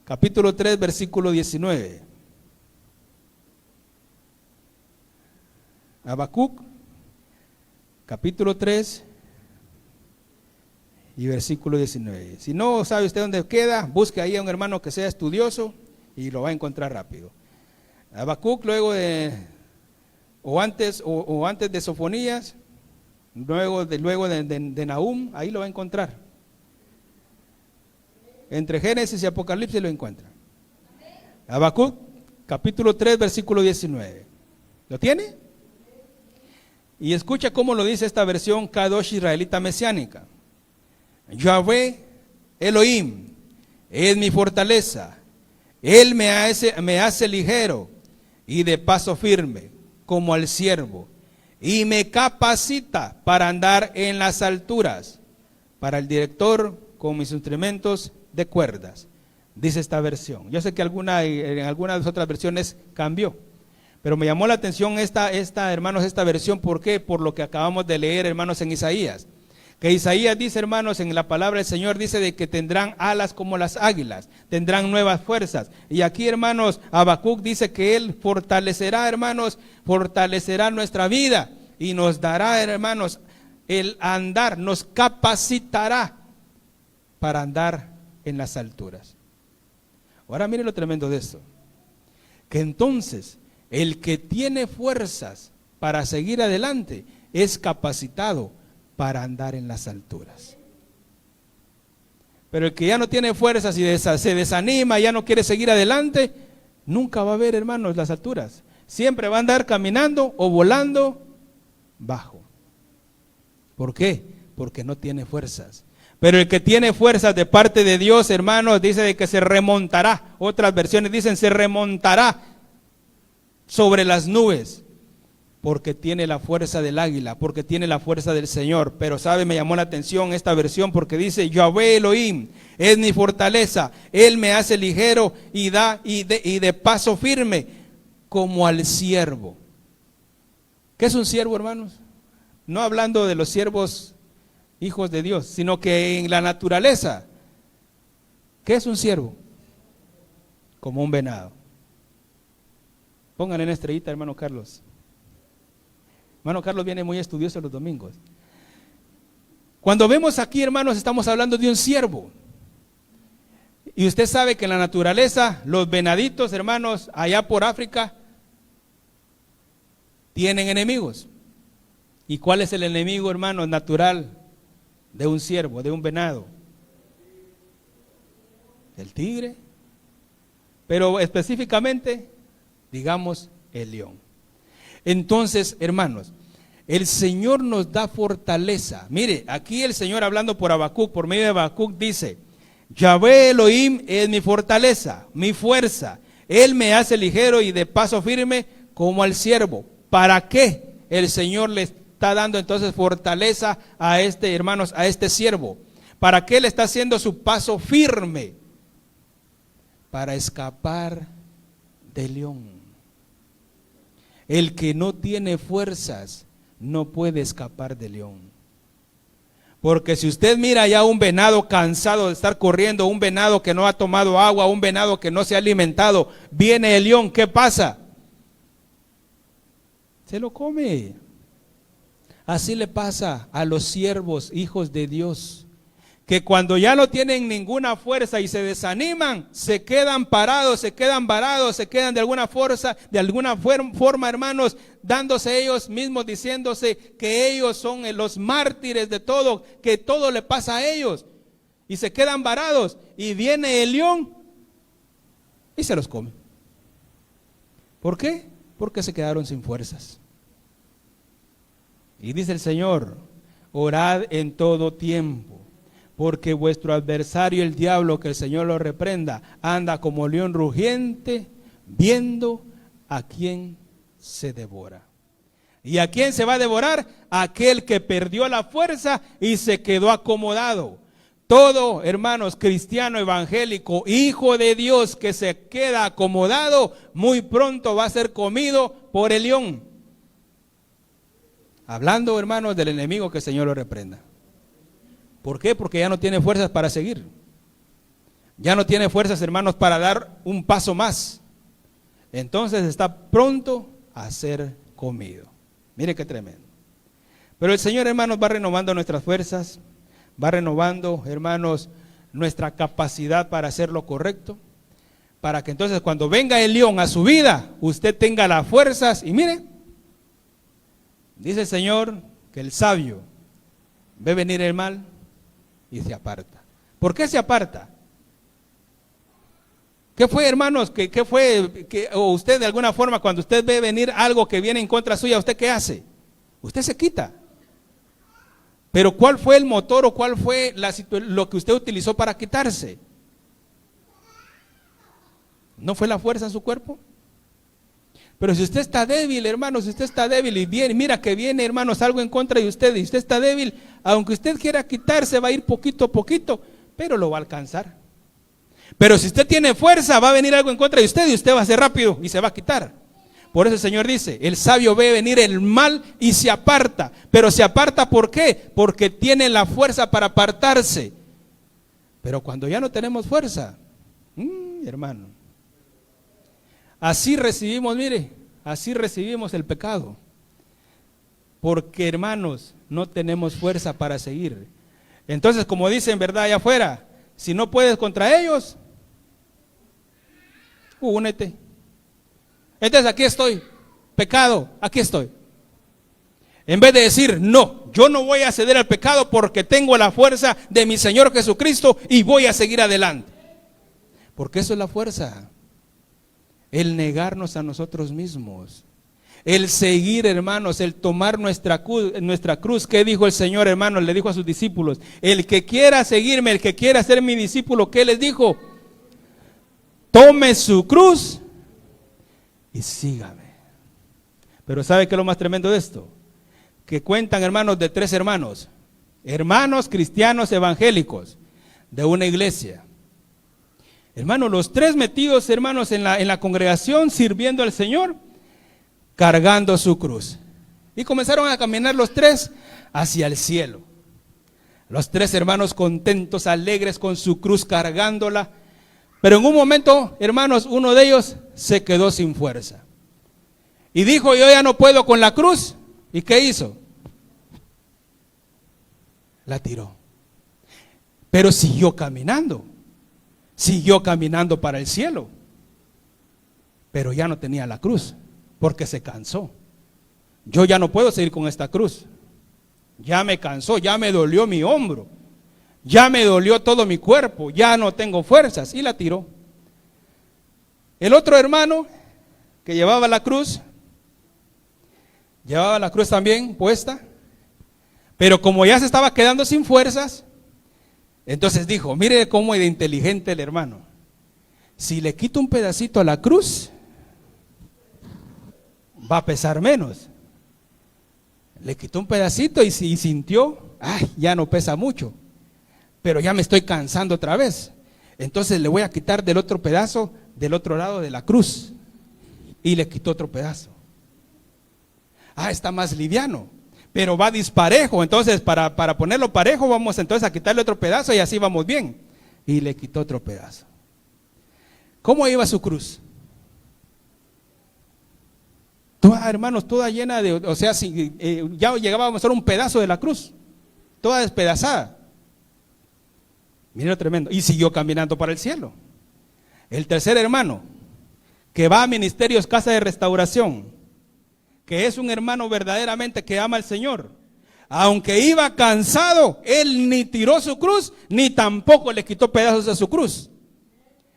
Speaker 1: capítulo 3, versículo 19. Habacuc, capítulo 3 y versículo 19. Si no sabe usted dónde queda, busque ahí a un hermano que sea estudioso y lo va a encontrar rápido. Habacuc, luego de, o antes de Sofonías, luego de Nahum, ahí lo va a encontrar. Entre Génesis y Apocalipsis lo encuentra. Habacuc, capítulo 3, versículo 19. ¿Lo tiene? Y escucha cómo lo dice esta versión Kadosh israelita mesiánica. Yahweh Elohim es mi fortaleza. Él me hace ligero y de paso firme, como al siervo, y me capacita para andar en las alturas, para el director con mis instrumentos de cuerdas, dice esta versión. Yo sé que en algunas de las otras versiones cambió, pero me llamó la atención hermanos, esta versión. ¿Por qué? Por lo que acabamos de leer, hermanos, en Isaías. Que Isaías dice, hermanos, en la palabra del Señor dice de que tendrán alas como las águilas, tendrán nuevas fuerzas. Y aquí, hermanos, Habacuc dice que Él fortalecerá, hermanos, fortalecerá nuestra vida y nos dará, hermanos, el andar, nos capacitará para andar en las alturas. Ahora mire lo tremendo de esto, que entonces el que tiene fuerzas para seguir adelante es capacitado para andar en las alturas. Pero el que ya no tiene fuerzas y se desanima, ya no quiere seguir adelante, nunca va a ver, hermanos, las alturas. Siempre va a andar caminando o volando bajo. ¿Por qué? Porque no tiene fuerzas. Pero el que tiene fuerzas de parte de Dios, hermanos, dice de que se remontará. Otras versiones dicen se remontará sobre las nubes, porque tiene la fuerza del águila, porque tiene la fuerza del Señor. Pero sabe, me llamó la atención esta versión porque dice, Yahweh Elohim es mi fortaleza, Él me hace ligero y de paso firme, como al siervo. ¿Qué es un siervo, hermanos? No hablando de los siervos hijos de Dios, sino que en la naturaleza, ¿qué es un siervo? Como un venado. Pónganle en estrellita, hermano Carlos. Hermano Carlos viene muy estudioso los domingos. Cuando vemos aquí, hermanos, estamos hablando de un siervo. Y usted sabe que en la naturaleza, los venaditos, hermanos, allá por África, tienen enemigos. ¿Y cuál es el enemigo, hermanos, natural de un ciervo, de un venado? El tigre, pero específicamente, digamos, el león. Entonces, hermanos, el Señor nos da fortaleza. Mire, aquí el Señor hablando por Habacuc, por medio de Habacuc, dice, Yahweh Elohim es mi fortaleza, mi fuerza. Él me hace ligero y de paso firme como al siervo. ¿Para qué el Señor le está dando entonces fortaleza a hermanos, a este siervo? ¿Para qué le está haciendo su paso firme? Para escapar del león. El que no tiene fuerzas no puede escapar del león. Porque si usted mira ya un venado cansado de estar corriendo, un venado que no ha tomado agua, un venado que no se ha alimentado, viene el león, ¿qué pasa? Se lo come. Así le pasa a los siervos, hijos de Dios, que cuando ya no tienen ninguna fuerza y se desaniman, se quedan parados, se quedan varados, se quedan de alguna forma, hermanos, dándose ellos mismos, diciéndose que ellos son los mártires de todo, que todo le pasa a ellos, y se quedan varados, y viene el león y se los come. ¿Por qué? Porque se quedaron sin fuerzas. Y dice el Señor: orad en todo tiempo, porque vuestro adversario el diablo, que el Señor lo reprenda, anda como león rugiente, viendo a quién se devora. ¿Y a quién se va a devorar? Aquel que perdió la fuerza y se quedó acomodado. Todo, hermanos, cristiano evangélico, hijo de Dios, que se queda acomodado, muy pronto va a ser comido por el león. Hablando, hermanos, del enemigo, que el Señor lo reprenda. ¿Por qué? Porque ya no tiene fuerzas para seguir. Ya no tiene fuerzas, hermanos, para dar un paso más. Entonces está pronto a ser comido. Mire qué tremendo. Pero el Señor, hermanos, va renovando nuestras fuerzas, va renovando, hermanos, nuestra capacidad para hacer lo correcto, para que entonces cuando venga el león a su vida, usted tenga las fuerzas. Y mire, dice el Señor que el sabio ve venir el mal y se aparta. ¿Por qué se aparta? ¿Qué fue, hermanos? ¿Qué fue? O usted, de alguna forma, cuando usted ve venir algo que viene en contra suya, ¿usted qué hace? Usted se quita. Pero ¿cuál fue el motor o cuál fue lo que usted utilizó para quitarse? ¿No fue la fuerza en su cuerpo? Pero si usted está débil, hermanos, si usted está débil y viene, mira que viene, hermanos, algo en contra de usted y usted está débil, aunque usted quiera quitarse, va a ir poquito a poquito, pero lo va a alcanzar. Pero si usted tiene fuerza, va a venir algo en contra de usted y usted va a ser rápido y se va a quitar. Por eso el Señor dice: el sabio ve venir el mal y se aparta. Pero se aparta, ¿por qué? Porque tiene la fuerza para apartarse. Pero cuando ya no tenemos fuerza, hermano, así recibimos, mire, así recibimos el pecado. Porque, hermanos, no tenemos fuerza para seguir. Entonces, como dicen, ¿verdad?, allá afuera, si no puedes contra ellos, únete. Entonces aquí estoy, pecado, aquí estoy. En vez de decir: no, yo no voy a ceder al pecado porque tengo la fuerza de mi Señor Jesucristo y voy a seguir adelante. Porque eso es la fuerza. El negarnos a nosotros mismos. El seguir, hermanos, el tomar nuestra cruz. ¿Qué dijo el Señor, hermanos? Le dijo a sus discípulos: el que quiera seguirme, el que quiera ser mi discípulo, ¿qué les dijo? Tome su cruz y sígame. Pero ¿sabe qué es lo más tremendo de esto? Que cuentan, hermanos, de 3 hermanos cristianos evangélicos de una iglesia. Hermanos, los 3 metidos, hermanos, en la congregación, sirviendo al Señor, cargando su cruz. Y comenzaron a caminar los 3 hacia el cielo. Los 3 hermanos contentos, alegres, con su cruz cargándola. Pero en un momento, hermanos, uno de ellos se quedó sin fuerza. Y dijo: yo ya no puedo con la cruz. ¿Y qué hizo? La tiró. Pero siguió caminando para el cielo. Pero ya no tenía la cruz, porque se cansó. Yo ya no puedo seguir con esta cruz. Ya me cansó, ya me dolió mi hombro, ya me dolió todo mi cuerpo, ya no tengo fuerzas. Y la tiró. El otro hermano que llevaba la cruz también puesta, pero como ya se estaba quedando sin fuerzas, entonces dijo: mire cómo es de inteligente el hermano. Si le quito un pedacito a la cruz, va a pesar menos. Le quitó un pedacito y sintió: ay, ya no pesa mucho, pero ya me estoy cansando otra vez. Entonces le voy a quitar del otro pedazo, del otro lado de la cruz. Y le quitó otro pedazo. Está más liviano. pero va disparejo. Entonces, para ponerlo parejo, vamos entonces a quitarle otro pedazo y así vamos bien. Y le quitó otro pedazo. ¿Cómo iba su cruz? Toda, hermanos, toda llena de, o sea, ya llegábamos a ser un pedazo de la cruz, toda despedazada. Miren lo tremendo. Y siguió caminando para el cielo. El tercer hermano, que va a Ministerios Casa de Restauración, que es un hermano verdaderamente que ama al Señor, aunque iba cansado, él ni tiró su cruz, ni tampoco le quitó pedazos de su cruz.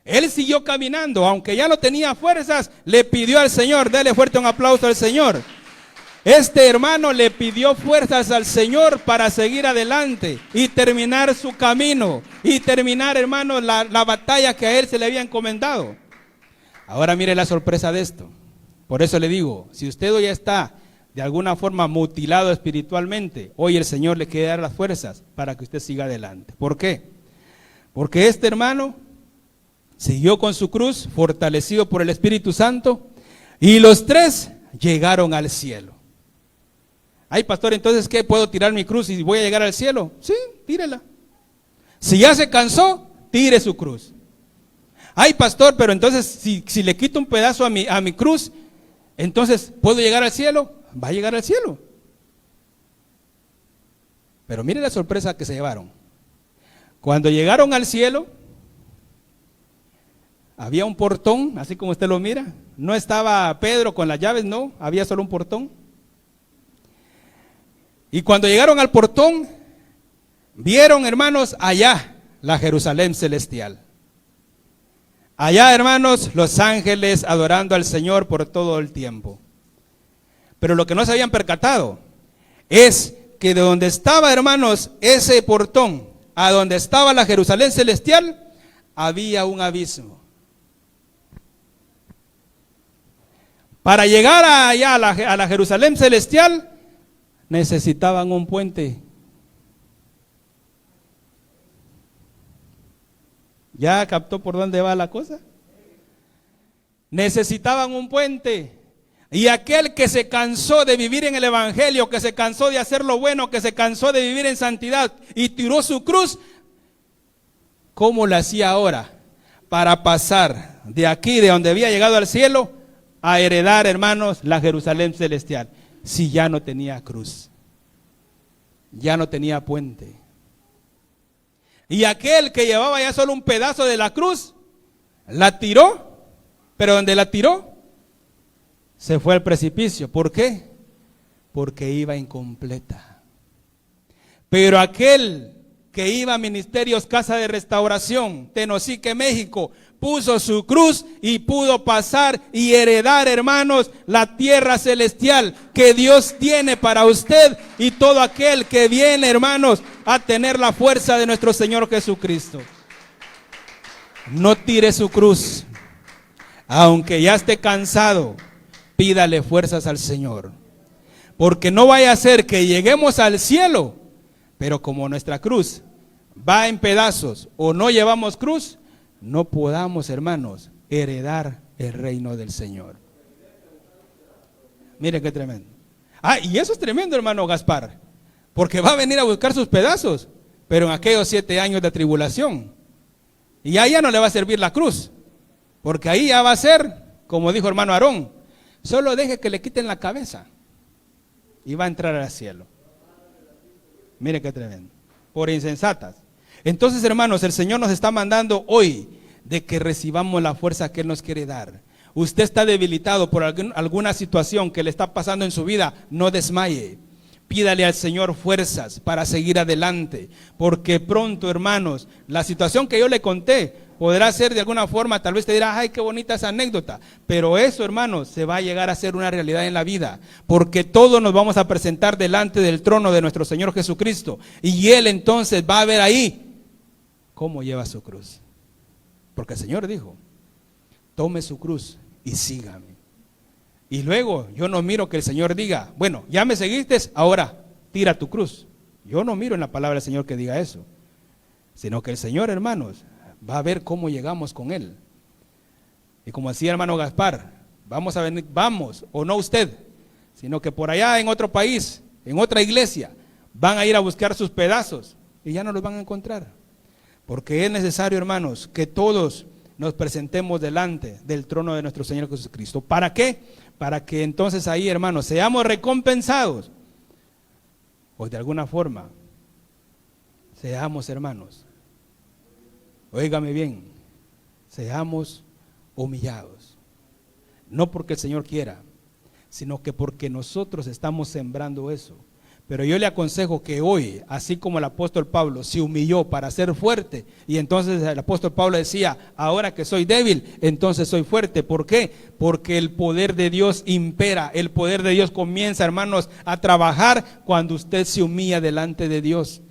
Speaker 1: Él siguió caminando, aunque ya no tenía fuerzas, le pidió al Señor. Dele fuerte un aplauso al Señor. Este hermano le pidió fuerzas al Señor para seguir adelante y terminar su camino, y terminar, hermano, la batalla que a él se le había encomendado. Ahora mire la sorpresa de esto. Por eso le digo, si usted hoy está de alguna forma mutilado espiritualmente, hoy el Señor le quiere dar las fuerzas para que usted siga adelante. ¿Por qué? Porque este hermano siguió con su cruz, fortalecido por el Espíritu Santo, y los tres llegaron al cielo. Ay, pastor, entonces ¿qué? ¿Puedo tirar mi cruz y voy a llegar al cielo? Sí, tírela. Si ya se cansó, tire su cruz. Ay, pastor, pero entonces si le quito un pedazo a mi cruz, entonces ¿puedo llegar al cielo? Va a llegar al cielo. Pero mire la sorpresa que se llevaron. Cuando llegaron al cielo, había un portón, así como usted lo mira. No estaba Pedro con las llaves, no, había solo un portón. Y cuando llegaron al portón, vieron, hermanos, allá la Jerusalén celestial. Allá, hermanos, los ángeles adorando al Señor por todo el tiempo. Pero lo que no se habían percatado es que de donde estaba, hermanos, ese portón, a donde estaba la Jerusalén celestial, había un abismo. Para llegar allá a la Jerusalén celestial, necesitaban un puente. ¿Ya captó por dónde va la cosa? Necesitaban un puente. Y aquel que se cansó de vivir en el evangelio, que se cansó de hacer lo bueno, que se cansó de vivir en santidad y tiró su cruz, ¿cómo lo hacía ahora? Para pasar de aquí, de donde había llegado al cielo, a heredar, hermanos, la Jerusalén celestial. Si ya no tenía cruz, ya no tenía puente. Y aquel que llevaba ya solo un pedazo de la cruz, la tiró, pero donde la tiró, se fue al precipicio. ¿Por qué? Porque iba incompleta. Pero aquel que iba a Ministerios Casa de Restauración, Tenosique, México, puso su cruz y pudo pasar y heredar, hermanos, la tierra celestial que Dios tiene para usted y todo aquel que viene, hermanos, a tener la fuerza de nuestro Señor Jesucristo. No tire su cruz, aunque ya esté cansado, pídale fuerzas al Señor, porque no vaya a ser que lleguemos al cielo, pero como nuestra cruz va en pedazos o no llevamos cruz, no podamos, hermanos, heredar el reino del Señor. Miren qué tremendo. Y eso es tremendo, hermano Gaspar, porque va a venir a buscar sus pedazos, pero en aquellos 7 años de tribulación. Y ahí ya no le va a servir la cruz, porque ahí ya va a ser, como dijo hermano Aarón, solo deje que le quiten la cabeza y va a entrar al cielo. Miren qué tremendo. Por insensatas. Entonces, hermanos, el Señor nos está mandando hoy de que recibamos la fuerza que Él nos quiere dar. Usted está debilitado por alguna situación que le está pasando en su vida, no desmaye. Pídale al Señor fuerzas para seguir adelante, porque pronto, hermanos, la situación que yo le conté podrá ser de alguna forma, tal vez te dirá, ay, qué bonita esa anécdota, pero eso, hermanos, se va a llegar a ser una realidad en la vida, porque todos nos vamos a presentar delante del trono de nuestro Señor Jesucristo, y Él entonces va a ver ahí cómo lleva su cruz, porque el Señor dijo, tome su cruz y sígame. Y luego yo no miro que el Señor diga, bueno, ya me seguiste, ahora tira tu cruz. Yo no miro en la palabra del Señor que diga eso, sino que el Señor, hermanos, va a ver cómo llegamos con Él. Y como decía hermano Gaspar, vamos a venir, vamos, o no usted, sino que por allá en otro país, en otra iglesia, van a ir a buscar sus pedazos y ya no los van a encontrar. Porque es necesario, hermanos, que todos nos presentemos delante del trono de nuestro Señor Jesucristo. ¿Para qué? Para que entonces ahí, hermanos, seamos recompensados. O de alguna forma, seamos, hermanos, óigame bien, seamos humillados. No porque el Señor quiera, sino que porque nosotros estamos sembrando eso. Pero yo le aconsejo que hoy, así como el apóstol Pablo se humilló para ser fuerte, y entonces el apóstol Pablo decía, ahora que soy débil, entonces soy fuerte. ¿Por qué? Porque el poder de Dios impera, el poder de Dios comienza, hermanos, a trabajar cuando usted se humilla delante de Dios.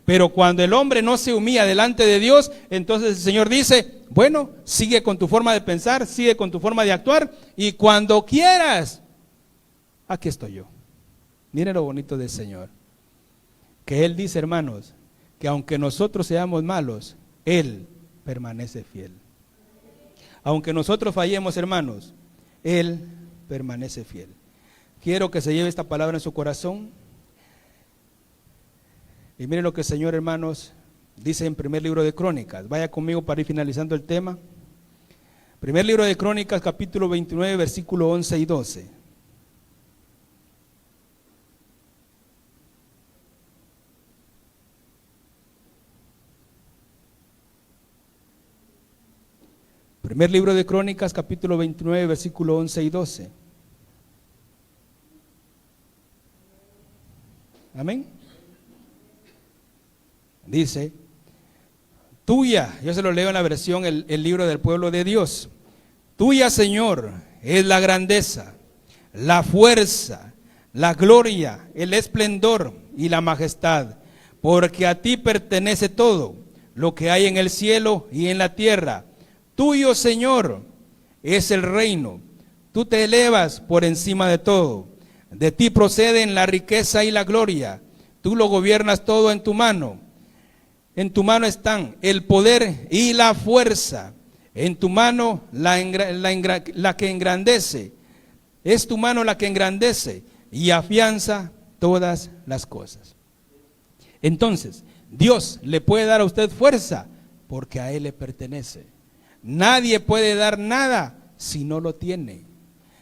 Speaker 1: Pero cuando el hombre no se humilla delante de Dios, entonces el Señor dice, bueno, sigue con tu forma de pensar, sigue con tu forma de actuar, y cuando quieras, aquí estoy yo. Miren lo bonito del Señor, que Él dice, hermanos, que aunque nosotros seamos malos, Él permanece fiel. Aunque nosotros fallemos, hermanos, Él permanece fiel. Quiero que se lleve esta palabra en su corazón. Y miren lo que el Señor, hermanos, dice en primer libro de Crónicas. Vaya conmigo para ir finalizando el tema. Primer libro de Crónicas, capítulo 29, versículo 11 y 12. Primer libro de Crónicas, capítulo 29, versículo 11 y 12. Amén. Dice, tuya, yo se lo leo en la versión, el libro del pueblo de Dios. Tuya, Señor, es la grandeza, la fuerza, la gloria, el esplendor y la majestad, porque a ti pertenece todo lo que hay en el cielo y en la tierra. Tuyo, Señor, es el reino. Tú te elevas por encima de todo. De ti proceden la riqueza y la gloria. Tú lo gobiernas todo en tu mano. En tu mano están el poder y la fuerza. En tu mano la que engrandece. Es tu mano la que engrandece y afianza todas las cosas. Entonces, Dios le puede dar a usted fuerza porque a Él le pertenece. Nadie puede dar nada si no lo tiene.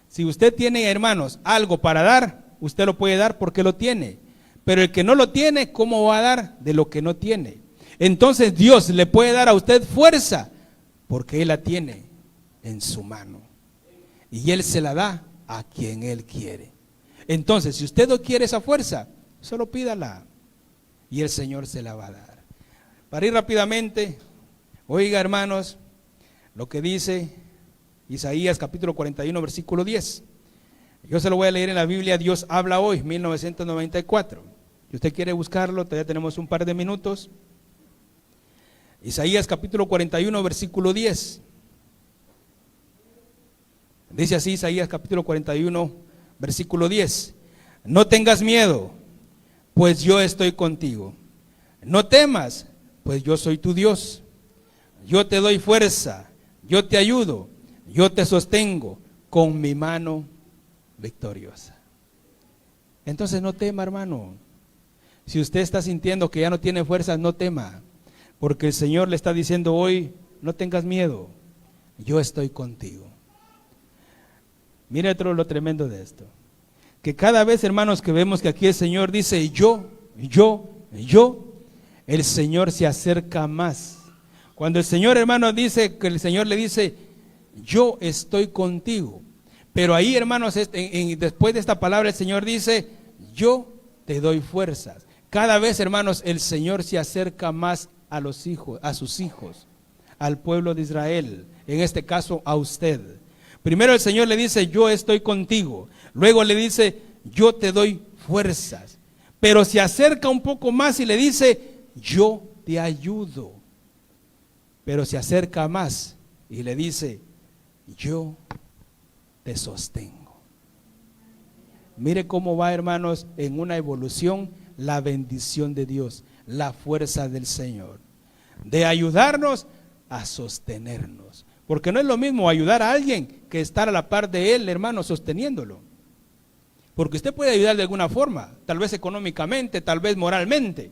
Speaker 1: Si usted tiene, hermanos, algo para dar, usted lo puede dar porque lo tiene. Pero el que no lo tiene, ¿cómo va a dar de lo que no tiene? Entonces Dios le puede dar a usted fuerza porque Él la tiene en su mano. Y Él se la da a quien Él quiere. Entonces, si usted no quiere esa fuerza, solo pídala y el Señor se la va a dar. Para ir rápidamente, oiga, hermanos, lo que dice Isaías capítulo 41 versículo 10. Yo se lo voy a leer en la Biblia, Dios habla hoy, 1994. Si usted quiere buscarlo, todavía tenemos un par de minutos. Isaías capítulo 41 versículo 10. Dice así Isaías capítulo 41 versículo 10. No tengas miedo, pues yo estoy contigo. No temas, pues yo soy tu Dios. Yo te doy fuerza. Yo te ayudo, yo te sostengo con mi mano victoriosa. Entonces no tema, hermano. Si usted está sintiendo que ya no tiene fuerzas, no tema. Porque el Señor le está diciendo hoy, no tengas miedo, yo estoy contigo. Mire lo tremendo de esto. Que cada vez, hermanos, que vemos que aquí el Señor dice yo, el Señor se acerca más. Cuando el Señor, hermano, dice que el Señor le dice, yo estoy contigo. Pero ahí, hermanos, después de esta palabra el Señor dice, yo te doy fuerzas. Cada vez, hermanos, el Señor se acerca más a los hijos, a sus hijos, al pueblo de Israel, en este caso a usted. Primero el Señor le dice, yo estoy contigo. Luego le dice, yo te doy fuerzas. Pero se acerca un poco más y le dice, yo te ayudo. Pero se acerca más y le dice, yo te sostengo. Mire cómo va, hermanos, en una evolución la bendición de Dios, la fuerza del Señor, de ayudarnos a sostenernos. Porque no es lo mismo ayudar a alguien que estar a la par de él, hermano, sosteniéndolo. Porque usted puede ayudar de alguna forma, tal vez económicamente, tal vez moralmente.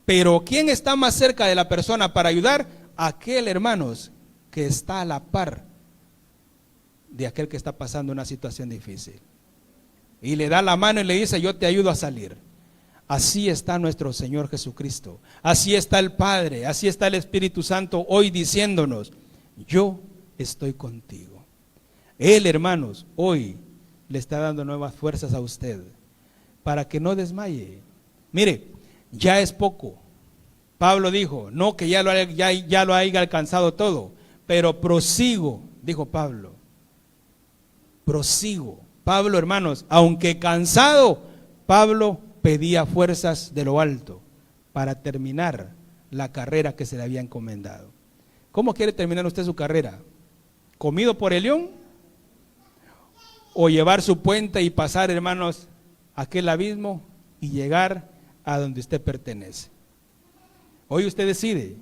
Speaker 1: Pero ¿quién está más cerca de la persona para ayudar? Aquel, hermanos, que está a la par de aquel que está pasando una situación difícil. Y le da la mano y le dice, yo te ayudo a salir. Así está nuestro Señor Jesucristo. Así está el Padre, así está el Espíritu Santo hoy diciéndonos, yo estoy contigo. Él, hermanos, hoy le está dando nuevas fuerzas a usted para que no desmaye. Mire, ya es poco. Pablo dijo, no que ya lo haya alcanzado todo, pero prosigo, dijo Pablo. Prosigo. Pablo, hermanos, aunque cansado, Pablo pedía fuerzas de lo alto para terminar la carrera que se le había encomendado. ¿Cómo quiere terminar usted su carrera? ¿Comido por el león? ¿O llevar su puente y pasar, hermanos, aquel abismo y llegar a donde usted pertenece? Hoy usted decide.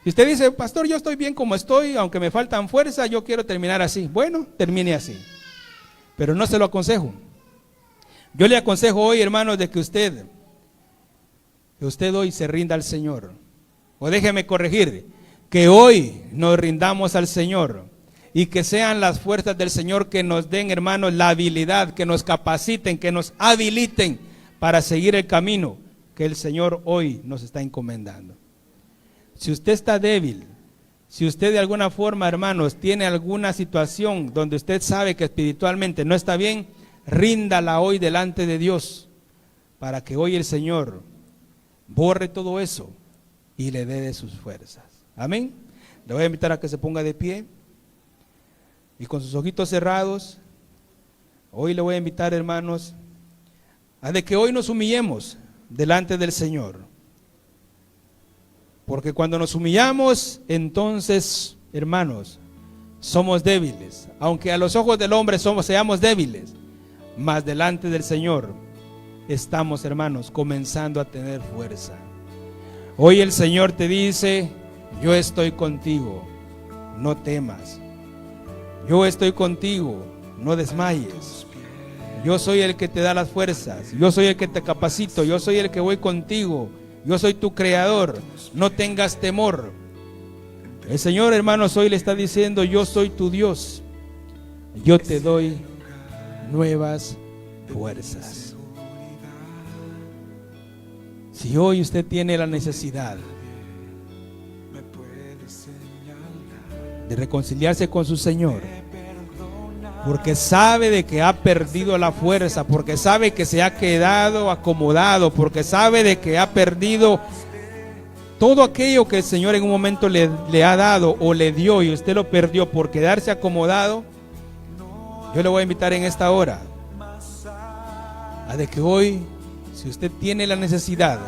Speaker 1: Si usted dice, pastor, yo estoy bien como estoy, aunque me faltan fuerzas, yo quiero terminar así. Bueno, termine así. Pero no se lo aconsejo. Yo le aconsejo hoy, hermanos, de que usted hoy se rinda al Señor. O déjeme corregir, que hoy nos rindamos al Señor y que sean las fuerzas del Señor que nos den, hermanos, la habilidad, que nos capaciten, que nos habiliten para seguir el camino que el Señor hoy nos está encomendando. Si usted está débil, si usted de alguna forma, hermanos, tiene alguna situación donde usted sabe que espiritualmente no está bien, ríndala hoy delante de Dios para que hoy el Señor borre todo eso y le dé de sus fuerzas. Amén. Le voy a invitar a que se ponga de pie y con sus ojitos cerrados, hoy le voy a invitar, hermanos, a de que hoy nos humillemos delante del Señor. Porque cuando nos humillamos, entonces, hermanos, somos débiles. Aunque a los ojos del hombre seamos débiles, mas delante del Señor estamos, hermanos, comenzando a tener fuerza. Hoy el Señor te dice, yo estoy contigo, no temas. Yo estoy contigo, no desmayes. Yo soy el que te da las fuerzas, yo soy el que te capacito, yo soy el que voy contigo. Yo soy tu creador, no tengas temor. El Señor, hermanos, hoy le está diciendo, yo soy tu Dios. Yo te doy nuevas fuerzas. Si hoy usted tiene la necesidad de reconciliarse con su Señor, porque sabe de que ha perdido la fuerza, porque sabe que se ha quedado acomodado, porque sabe de que ha perdido todo aquello que el Señor en un momento le ha dado o le dio y usted lo perdió por quedarse acomodado, yo le voy a invitar en esta hora a de que hoy, si usted tiene la necesidad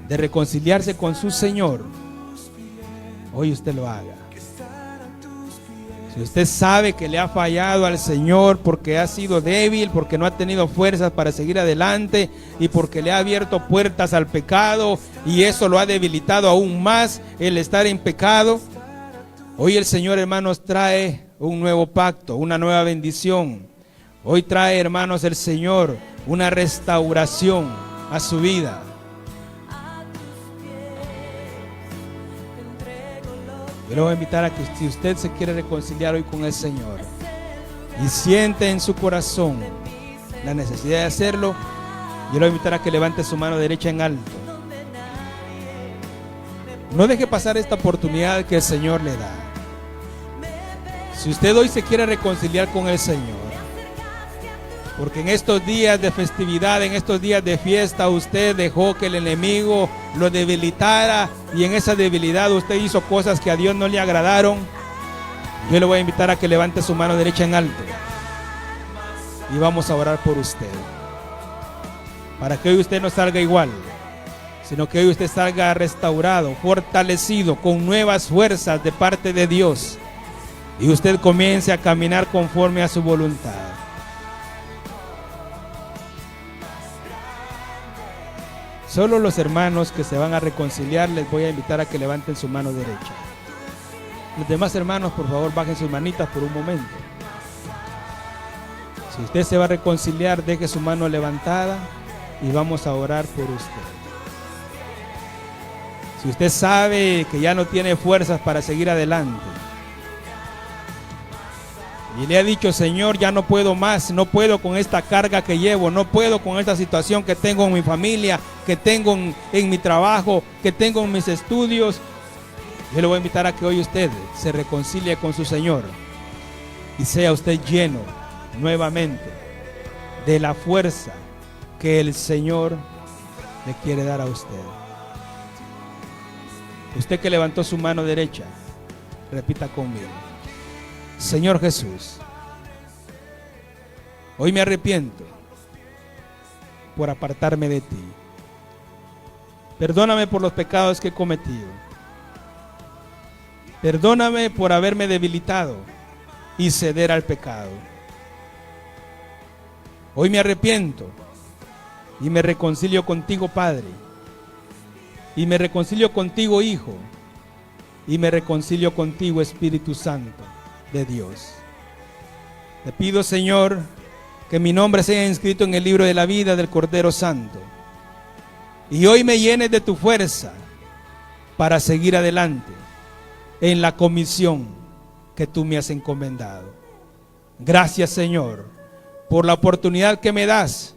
Speaker 1: de reconciliarse con su Señor, hoy usted lo haga. Si usted sabe que le ha fallado al Señor porque ha sido débil, porque no ha tenido fuerzas para seguir adelante y porque le ha abierto puertas al pecado y eso lo ha debilitado aún más el estar en pecado, hoy el Señor, hermanos, trae un nuevo pacto, una nueva bendición. Hoy trae, hermanos, el Señor una restauración a su vida. Yo le voy a invitar a que si usted se quiere reconciliar hoy con el Señor y siente en su corazón la necesidad de hacerlo, yo le voy a invitar a que levante su mano derecha en alto. No deje pasar esta oportunidad que el Señor le da. Si usted hoy se quiere reconciliar con el Señor, porque en estos días de festividad, en estos días de fiesta, usted dejó que el enemigo lo debilitara y en esa debilidad usted hizo cosas que a Dios no le agradaron, yo le voy a invitar a que levante su mano derecha en alto y vamos a orar por usted, para que hoy usted no salga igual, sino que hoy usted salga restaurado, fortalecido, con nuevas fuerzas de parte de Dios y usted comience a caminar conforme a su voluntad. Solo los hermanos que se van a reconciliar les voy a invitar a que levanten su mano derecha. Los demás hermanos, por favor, bajen sus manitas por un momento. Si usted se va a reconciliar, deje su mano levantada y vamos a orar por usted. Si usted sabe que ya no tiene fuerzas para seguir adelante y le ha dicho: Señor, ya no puedo más, no puedo con esta carga que llevo, no puedo con esta situación que tengo en mi familia, que tengo en mi trabajo, que tengo en mis estudios, yo le voy a invitar a que hoy usted se reconcilie con su Señor y sea usted lleno nuevamente de la fuerza que el Señor le quiere dar a usted. Usted que levantó su mano derecha, repita conmigo: Señor Jesús, hoy me arrepiento por apartarme de ti. Perdóname por los pecados que he cometido. Perdóname por haberme debilitado y ceder al pecado. Hoy me arrepiento y me reconcilio contigo, Padre, y me reconcilio contigo, Hijo, y me reconcilio contigo, Espíritu Santo de Dios. Te pido, Señor, que mi nombre sea inscrito en el libro de la vida del Cordero Santo, y hoy me llenes de tu fuerza para seguir adelante en la comisión que tú me has encomendado. Gracias, Señor, por la oportunidad que me das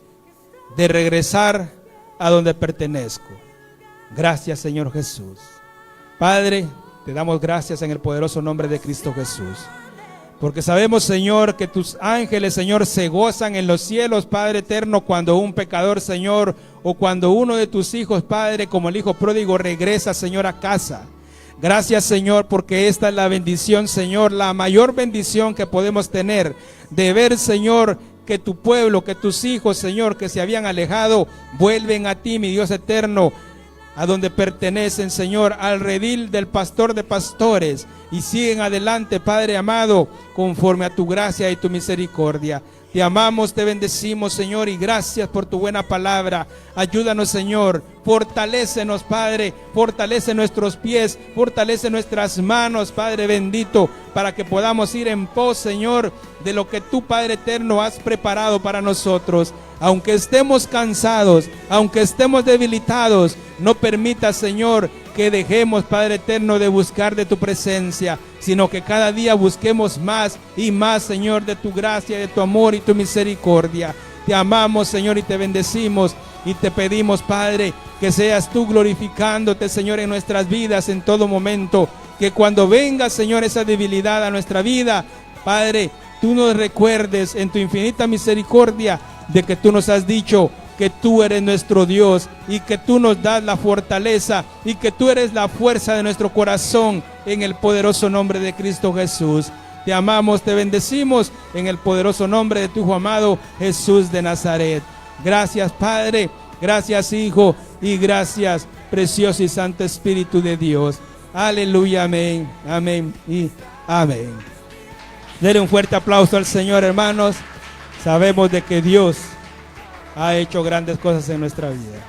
Speaker 1: de regresar a donde pertenezco. Gracias, Señor Jesús. Padre, te damos gracias en el poderoso nombre de Cristo Jesús, porque sabemos, Señor, que tus ángeles, Señor, se gozan en los cielos, Padre eterno, cuando un pecador, Señor, o cuando uno de tus hijos, Padre, como el hijo pródigo, regresa, Señor, a casa. Gracias, Señor, porque esta es la bendición, Señor, la mayor bendición que podemos tener, de ver, Señor, que tu pueblo, que tus hijos, Señor, que se habían alejado, vuelven a ti, mi Dios eterno, a donde pertenecen, Señor, al redil del pastor de pastores, y siguen adelante, Padre amado, conforme a tu gracia y tu misericordia. Te amamos, te bendecimos, Señor, y gracias por tu buena palabra. Ayúdanos, Señor, fortalécenos, Padre, fortalece nuestros pies, fortalece nuestras manos, Padre bendito, para que podamos ir en pos, Señor, de lo que tú, Padre eterno, has preparado para nosotros. Aunque estemos cansados, aunque estemos debilitados, no permita, Señor, que dejemos, Padre eterno, de buscar de tu presencia, sino que cada día busquemos más y más, Señor, de tu gracia, de tu amor y tu misericordia. Te amamos, Señor, y te bendecimos, y te pedimos, Padre, que seas tú glorificándote, Señor, en nuestras vidas en todo momento, que cuando venga, Señor, esa debilidad a nuestra vida, Padre, tú nos recuerdes en tu infinita misericordia de que tú nos has dicho que tú eres nuestro Dios y que tú nos das la fortaleza y que tú eres la fuerza de nuestro corazón, en el poderoso nombre de Cristo Jesús. Te amamos, te bendecimos en el poderoso nombre de tu Hijo amado Jesús de Nazaret. Gracias, Padre, gracias, Hijo, y gracias, precioso y santo Espíritu de Dios. Aleluya, amén, amén y amén. Denle un fuerte aplauso al Señor, hermanos. Sabemos de que Dios ha hecho grandes cosas en nuestra vida.